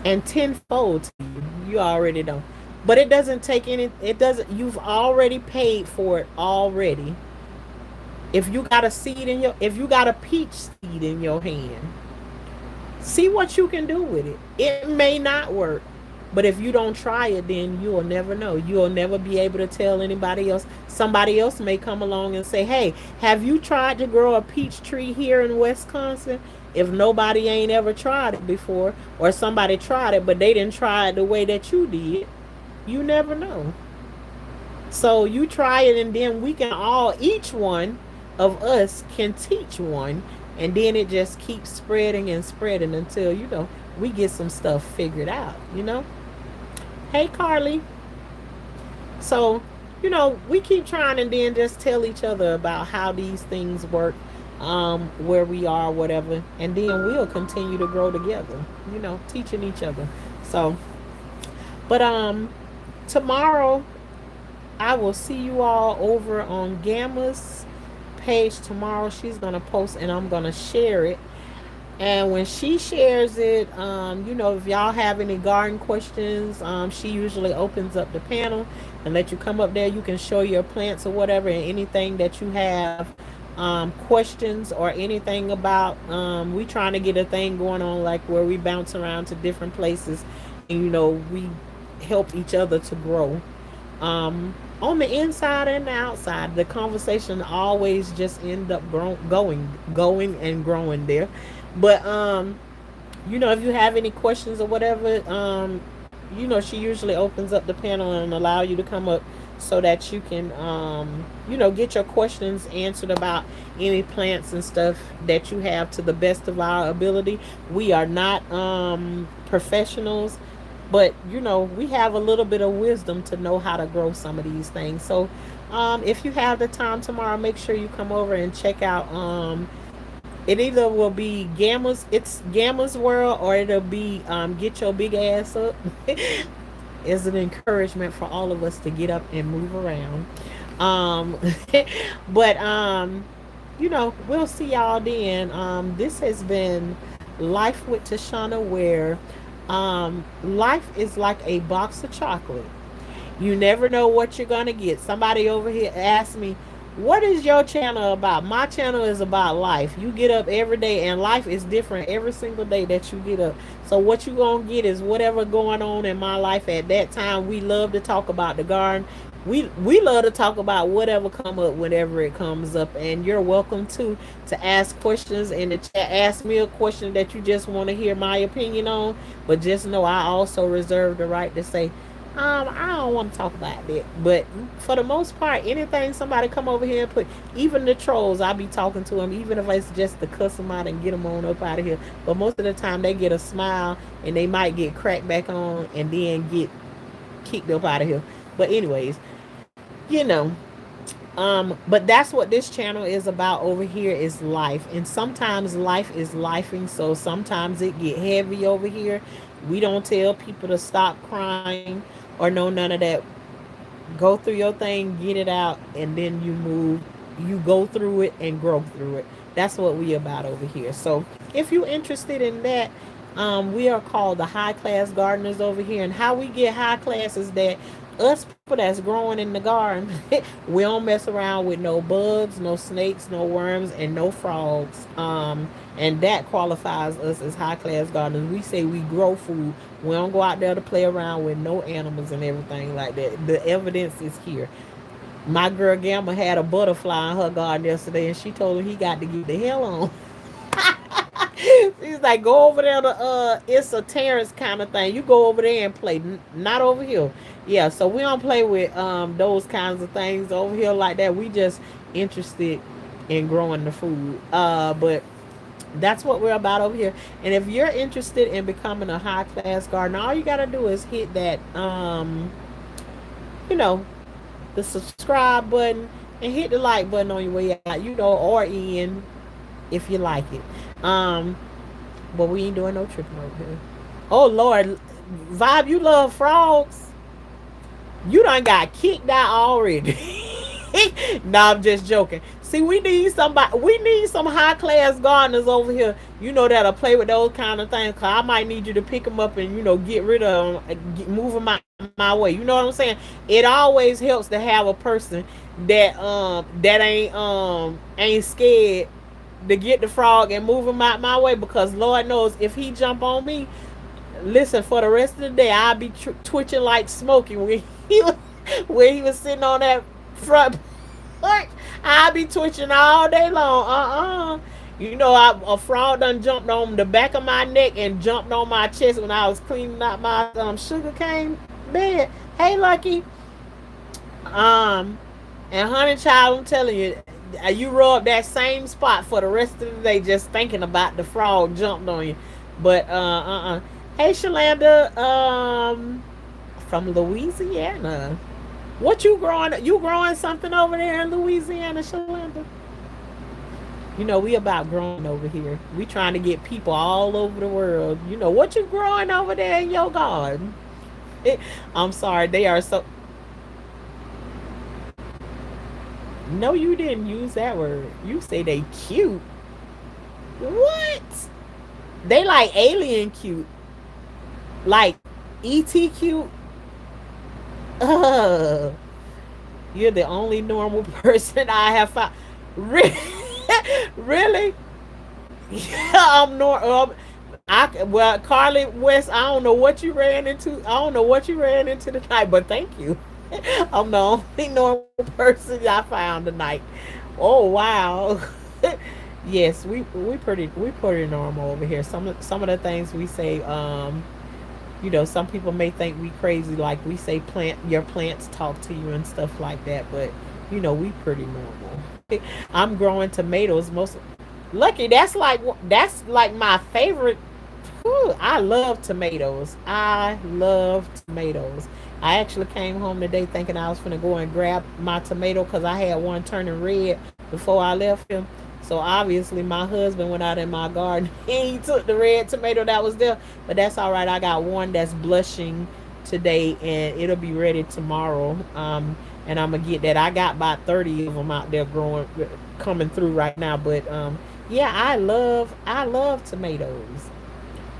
and tenfold to you. You already know. But it doesn't take any, it doesn't, you've already paid for it already. If you got a seed in your, if you got a peach seed in your hand, see what you can do with it. It may not work, but if you don't try it, then you'll never know. You'll never be able to tell anybody else. Somebody else may come along and say, hey, have you tried to grow a peach tree here in Wisconsin? If nobody ain't ever tried it before, or somebody tried it, but they didn't try it the way that you did, you never know. So you try it, and then we can all, each one of us can teach one, and then it just keeps spreading and spreading until, we get some stuff figured out, Hey, Carly. So, we keep trying and then just tell each other about how these things work, where we are, whatever, and then we'll continue to grow together, teaching each other. So, but tomorrow I will see you all over on Gamma's page tomorrow. She's gonna post and I'm gonna share it. And when she shares it, if y'all have any garden questions, she usually opens up the panel and let you come up there. You can show your plants or whatever, and anything that you have questions or anything about. We trying to get a thing going on, like where we bounce around to different places, and we help each other to grow. On the inside and the outside, the conversation always just end up going and growing there. But if you have any questions or whatever, she usually opens up the panel and allow you to come up so that you can get your questions answered about any plants and stuff that you have to the best of our ability. We are not professionals. But we have a little bit of wisdom to know how to grow some of these things. So if you have the time tomorrow, make sure you come over and check out. It either will be Gamma's World, or it'll be Get Your Big Ass Up. Is an encouragement for all of us to get up and move around. Um, but we'll see y'all then. This has been Life with Tashanna, where life is like a box of chocolate. You never know what you're gonna get. Somebody over here asked me, "What is your channel about?" My channel is about life. You get up every day, and life is different every single day that you get up. So what you gonna get is whatever going on in my life at that time. We love to talk about the garden. We love to talk about whatever come up whenever it comes up, and you're welcome to ask questions in the chat. Ask me a question that you just want to hear my opinion on, but just know I also reserve the right to say, I don't want to talk about that. But for the most part, anything somebody come over here and put, even the trolls, I be talking to them, even if it's just to cuss them out and get them on up out of here. But most of the time, they get a smile and they might get cracked back on and then get kicked up out of here. But anyways, you know, but that's what this channel is about over here, is life. And sometimes life is lifing, so sometimes it get heavy over here. We don't tell people to stop crying or no none of that. Go through your thing, get it out, and then you move. You go through it and grow through it. That's what we about over here. So if you're interested in that, we are called the high class gardeners over here. And how we get high class is that us people that's growing in the garden, we don't mess around with no bugs, no snakes, no worms, and no frogs. And that qualifies us as high class gardeners. We say we grow food. We don't go out there to play around with no animals and everything like that. The evidence is here. My girl Gamma had a butterfly in her garden yesterday, and she told him he got to get the hell on. She's like, go over there to it's a Terrence kind of thing. You go over there and play, not over here. Yeah, so we don't play with those kinds of things over here like that. We just interested in growing the food. But that's what we're about over here. And if you're interested in becoming a high class gardener, all you gotta do is hit that you know, the subscribe button and hit the like button on your way out, or in if you like it. But we ain't doing no tripping over here. Oh Lord, Vibe, you love frogs. You done got kicked out already. Nah, I'm just joking. See, we need somebody. We need some high class gardeners over here. That'll play with those kind of things. Cause I might need you to pick them up and get rid of them, move them my way. You know what I'm saying? It always helps to have a person that ain't scared to get the frog and move him out my way, because Lord knows if he jump on me, listen, for the rest of the day I'll be twitching like Smokey when he was sitting on that front porch. I'll be twitching all day long. A frog done jumped on the back of my neck and jumped on my chest when I was cleaning out my sugar cane bed. Hey, Lucky. Um, and honey child, I'm telling you, you rub that same spot for the rest of the day just thinking about the frog jumped on you. But hey Shalanda, from Louisiana. What you growing? You growing something over there in Louisiana, Shalanda? We about growing over here. We trying to get people all over the world. What you growing over there in your garden? I'm sorry, they are so. No, you didn't use that word. You say they cute. What? They like alien cute, like ET cute. Uh, you're the only normal person I have found. Really? Really? I'm well, Carly West. I don't know what you ran into. I don't know what you ran into tonight, but thank you. I'm the only normal person I found tonight. Oh wow. Yes, we pretty normal over here. Some of the things we say, some people may think we crazy, like we say your plants talk to you and stuff like that, but we pretty normal. I'm growing tomatoes most. Lucky, that's like my favorite. Ooh, I love tomatoes. I love tomatoes. I actually came home today thinking I was gonna go and grab my tomato because I had one turning red before I left him. So obviously my husband went out in my garden. He took the red tomato that was there, but that's all right. I got one that's blushing today, and it'll be ready tomorrow. And I'm gonna get that. I got about 30 of them out there growing, coming through right now. But yeah, I love tomatoes.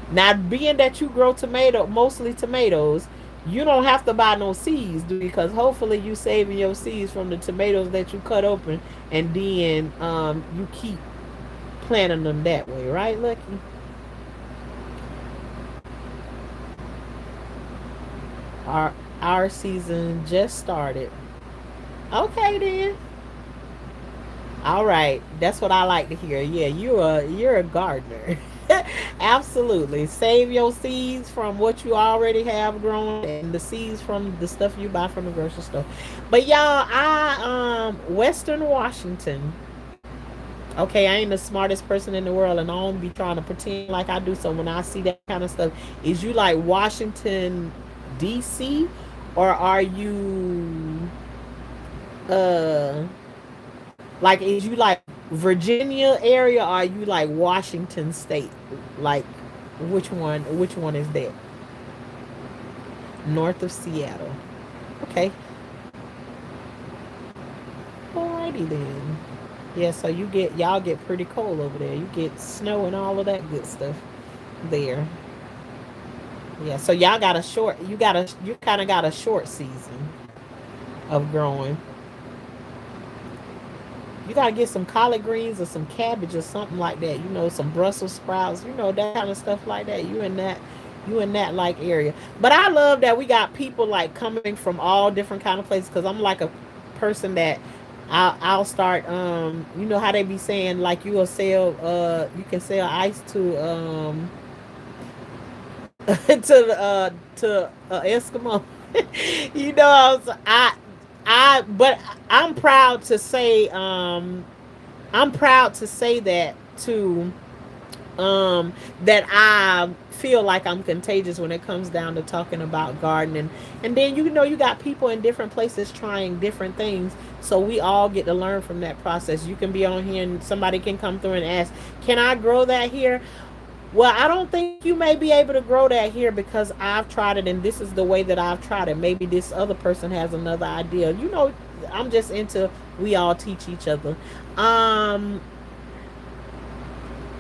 Now, being that you grow mostly tomatoes, you don't have to buy no seeds, do you? Because hopefully you saving your seeds from the tomatoes that you cut open, and then you keep planting them that way, right, Lucky? Our our season just started. Okay then. All right, that's what I like to hear. Yeah, you're a gardener. Absolutely. Save your seeds from what you already have grown and the seeds from the stuff you buy from the grocery store. But y'all, I Western Washington. Okay, I ain't the smartest person in the world and I don't be trying to pretend like I do. So when I see that kind of stuff, is you like Washington DC, or are you uh like, is you like Virginia area, or are you like Washington State? Like, which one? Which one is that? North of Seattle. Okay. Alrighty then. Yeah. So y'all get pretty cold over there. You get snow and all of that good stuff there. Yeah. So y'all got a short. You kind of got a short season of growing. You gotta get some collard greens or some cabbage or something like that. You know, some Brussels sprouts. You know, that kind of stuff like that. You in that like area. But I love that we got people like coming from all different kind of places. Because I'm like a person that I'll start. You know how they be saying like you will sell. You can sell ice to to Eskimo. You know, but I'm proud to say I'm proud to say that too. That I feel like I'm contagious when it comes down to talking about gardening. And then you know you got people in different places trying different things, so we all get to learn from that process. You can be on here and somebody can come through and ask, "Can I grow that here?" Well, I don't think you may be able to grow that here because I've tried it and this is the way that I've tried it. Maybe this other person has another idea. You know, I'm just into we all teach each other. Um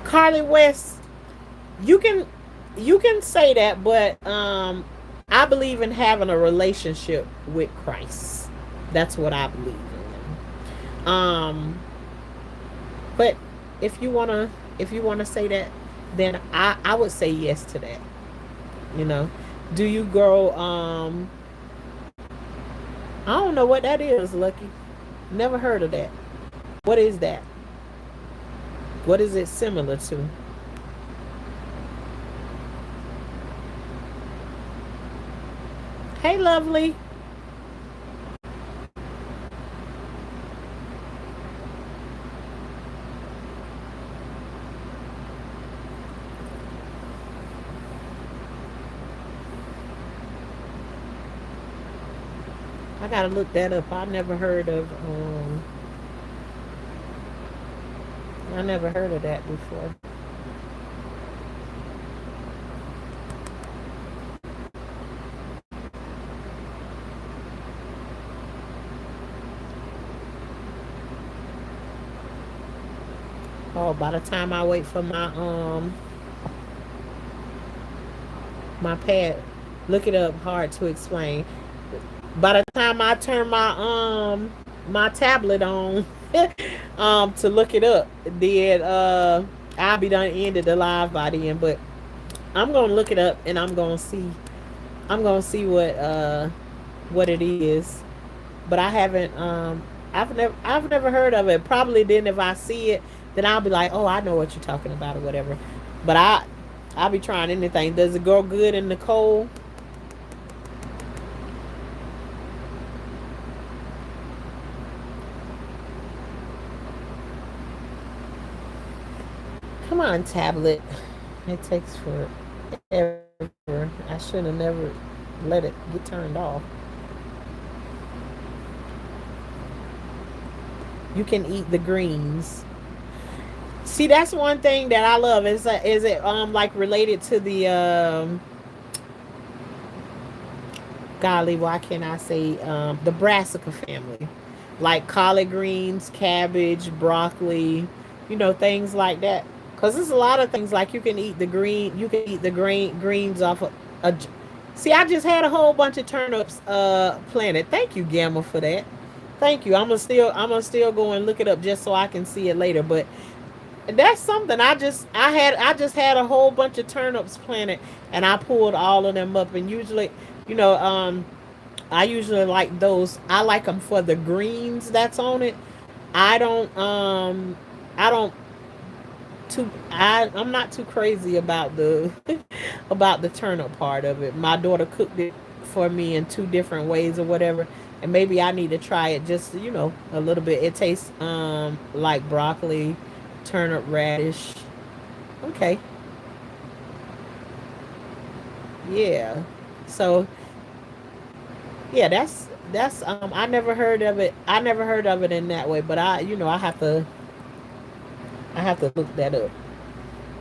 Carly West, you can you can say that, but I believe in having a relationship with Christ. That's what I believe in. But if you wanna if you wanna say that, then I would say yes to that. You know, do you grow? I don't know what that is, Lucky. Never heard of that. What is that? What is it similar to? Hey, lovely. I gotta look that up. I never heard of that before. Oh, by the time I wait for my pad, look it up. Hard to explain. By the time I turn my tablet on to look it up, then I'll be done ended the live by then. But I'm gonna look it up and I'm gonna see what it is. But I haven't I've never heard of it. Probably then if I see it, then I'll be like, oh, I know what you're talking about or whatever. But I'll be trying anything. Does it grow good in the cold? Come on, tablet. It takes for. Ever. I should have never let it get turned off. You can eat the greens. See, that's one thing that I love. Is it like related to the golly, why can't I say the brassica family? Like collard greens, cabbage, broccoli, things like that. Cause there's a lot of things like you can eat the greens off of a. See, I just had a whole bunch of turnips planted. Thank you, Gamma, for that. Thank you. I'm gonna still go and look it up just so I can see it later. But that's something I just had a whole bunch of turnips planted, and I pulled all of them up. And usually, you know, I usually like those. I like them for the greens that's on it. I don't I don't I'm not too crazy about the about the turnip part of it. My daughter cooked it for me in two different ways or whatever. And maybe I need to try it just, a little bit. It tastes like broccoli, turnip, radish. Okay. Yeah. So, yeah, that's I never heard of it in that way, but I have to look that up.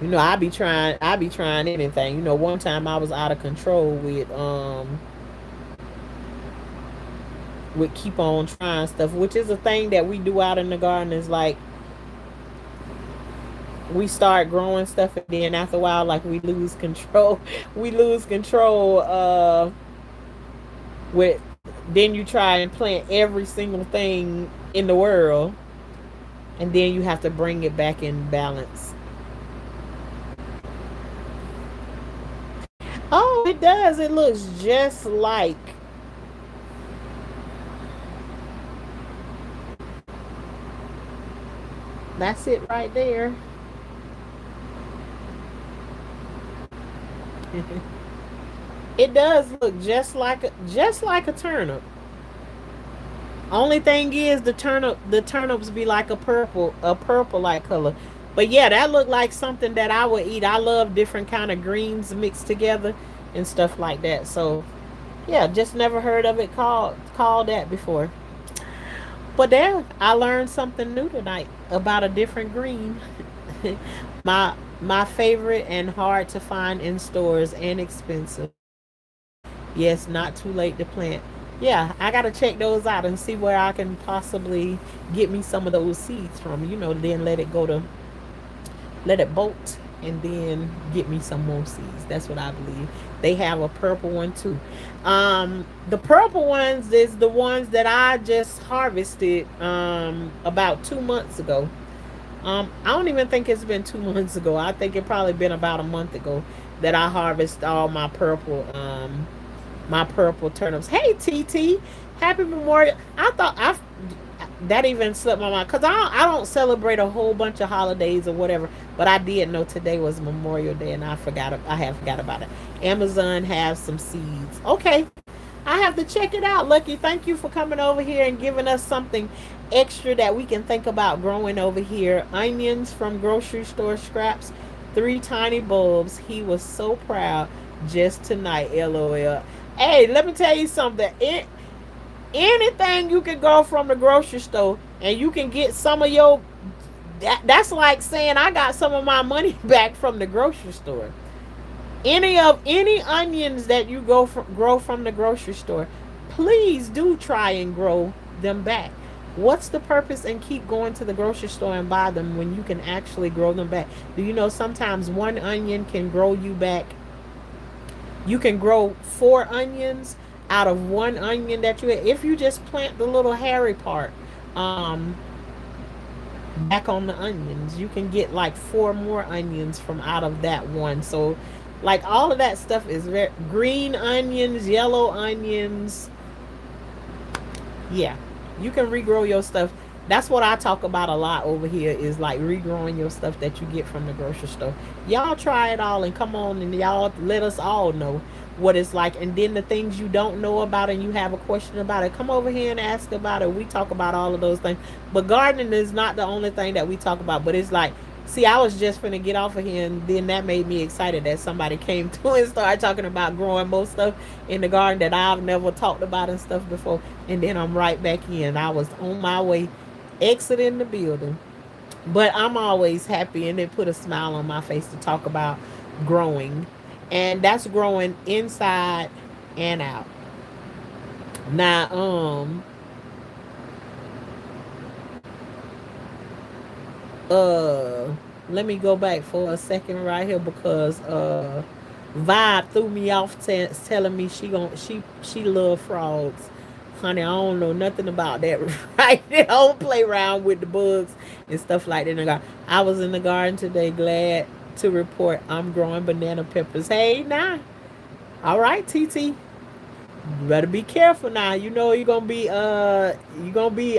I be trying anything. One time I was out of control with keep on trying stuff, which is a thing that we do out in the garden. Is like we start growing stuff, and then after a while, like we lose control. We lose control with then you try and plant every single thing in the world, and then you have to bring it back in balance. Oh, it does. It looks just like. That's it right there. It does look just like a turnip. Only thing is the turnips be like a purple like color. But yeah, that looked like something that I would eat. I love different kind of greens mixed together and stuff like that. So yeah, just never heard of it called that before. But there, I learned something new tonight about a different green. My favorite and hard to find in stores and expensive. Yes, not too late to plant. Yeah, I gotta check those out and see where I can possibly get me some of those seeds from. Then let it bolt and then get me some more seeds. That's what I believe. They have a purple one too. The purple ones is the ones that I just harvested about 2 months ago. I don't even think it's been 2 months ago. I think it probably been about a month ago that I harvest all my purple turnips. Hey TT, happy Memorial. I thought I that even slipped my mind because I don't celebrate a whole bunch of holidays or whatever, but I did know today was Memorial Day and I have forgot about it. Amazon has some seeds. Okay, I have to check it out. Lucky, thank you for coming over here and giving us something extra that we can think about growing over here. Onions from grocery store scraps, three tiny bulbs. He was so proud just tonight. LOL. Hey, let me tell you something. Anything you can go from the grocery store and you can get some of your that's like saying I got some of my money back from the grocery store. Any onions that you grow from the grocery store, please do try and grow them back. What's the purpose and keep going to the grocery store and buy them when you can actually grow them back? Do you know sometimes one onion can grow you back? You can grow four onions out of one onion that you if you just plant the little hairy part um back on the onions, you can get like four more onions from out of that one. So like all of that stuff is very green onions, yellow onions. Yeah, you can regrow your stuff. That's what I talk about a lot over here is like regrowing your stuff that you get from the grocery store. Y'all try it all and come on and y'all let us all know what it's like. And then the things you don't know about and you have a question about it, come over here and ask about it. We talk about all of those things. But gardening is not the only thing that we talk about, but it's like See, I was just finna get off of here, and then that made me excited that somebody came to and started talking about growing more stuff in the garden that I've never talked about and stuff before. And then I'm right back in. I was on my way exiting the building. But I'm always happy, and it put a smile on my face to talk about growing. And that's growing inside and out. Now, uh let me go back for a second right here because Vibe threw me off telling me she love frogs. Honey, I don't know nothing about that. Right, I don't play around with the bugs and stuff like that in the garden. I was in the garden today, glad to report I'm growing banana peppers. Hey, now, all right, TT, you better be careful now. You know you're gonna be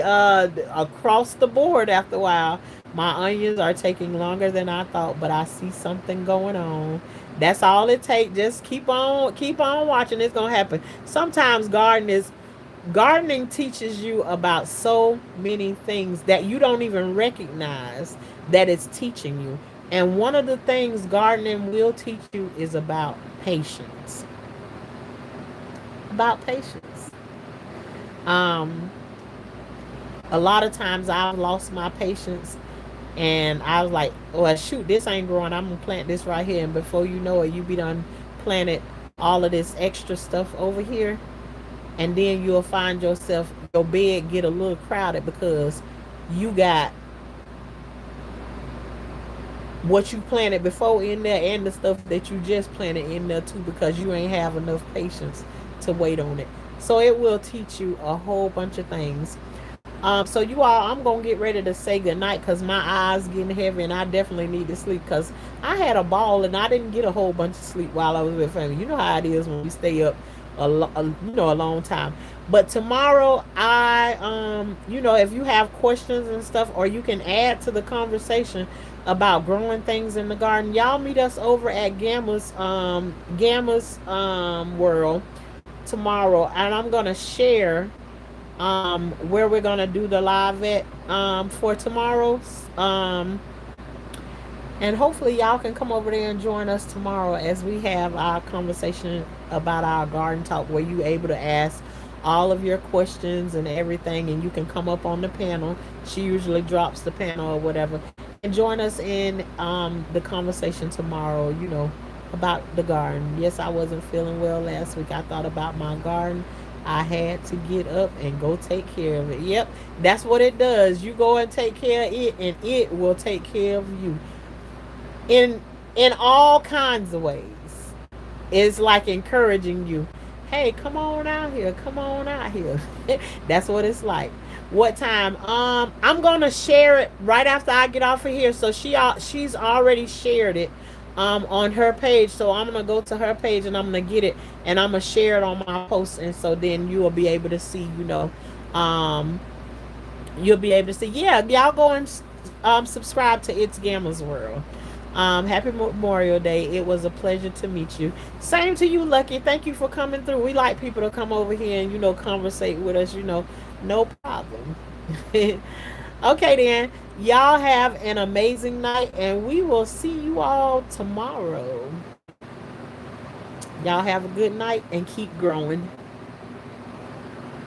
across the board after a while. My onions are taking longer than I thought, but I see something going on. That's all it takes. Just keep on watching. It's gonna happen. Sometimes gardening teaches you about so many things that you don't even recognize that it's teaching you. And one of the things gardening will teach you is about patience. About patience. Um, a lot of times I've lost my patience, and I was like, well, shoot, this ain't growing. I'm gonna plant this right here, and before you know it, you be done planted all of this extra stuff over here, and then you'll find yourself your bed get a little crowded because you got what you planted before in there and the stuff that you just planted in there too, because you ain't have enough patience to wait on it. So it will teach you a whole bunch of things. So you all, I'm gonna get ready to say goodnight because my eyes getting heavy and I definitely need to sleep because I had a ball and I didn't get a whole bunch of sleep while I was with family. You know how it is when we stay up a long time. But tomorrow, if you have questions and stuff, or you can add to the conversation about growing things in the garden, y'all meet us over at Gamma's World tomorrow, and I'm gonna share where we're gonna do the live at for tomorrow's and hopefully y'all can come over there and join us tomorrow as we have our conversation about our garden talk, where you able to ask all of your questions and everything, and you can come up on the panel. She usually drops the panel or whatever, and join us in the conversation tomorrow, about the garden. Yes, I wasn't feeling well last week. I thought about my garden. I had to get up and go take care of it. Yep, that's what it does. You go and take care of it, and it will take care of you in all kinds of ways. It's like encouraging you. Hey, come on out here. Come on out here. That's what it's like. What time? I'm gonna share it right after I get off of here. So she's already shared it on her page. So I'm gonna go to her page and I'm gonna get it and I'm gonna share it on my post, and so then you will be able to see, um you'll be able to see. Yeah, y'all go and subscribe to It's Gamma's World. Happy Memorial Day. It was a pleasure to meet you. Same to you, Lucky. Thank you for coming through. We like people to come over here and, conversate with us, no problem. Okay, then. Y'all have an amazing night, and we will see you all tomorrow. Y'all have a good night and keep growing.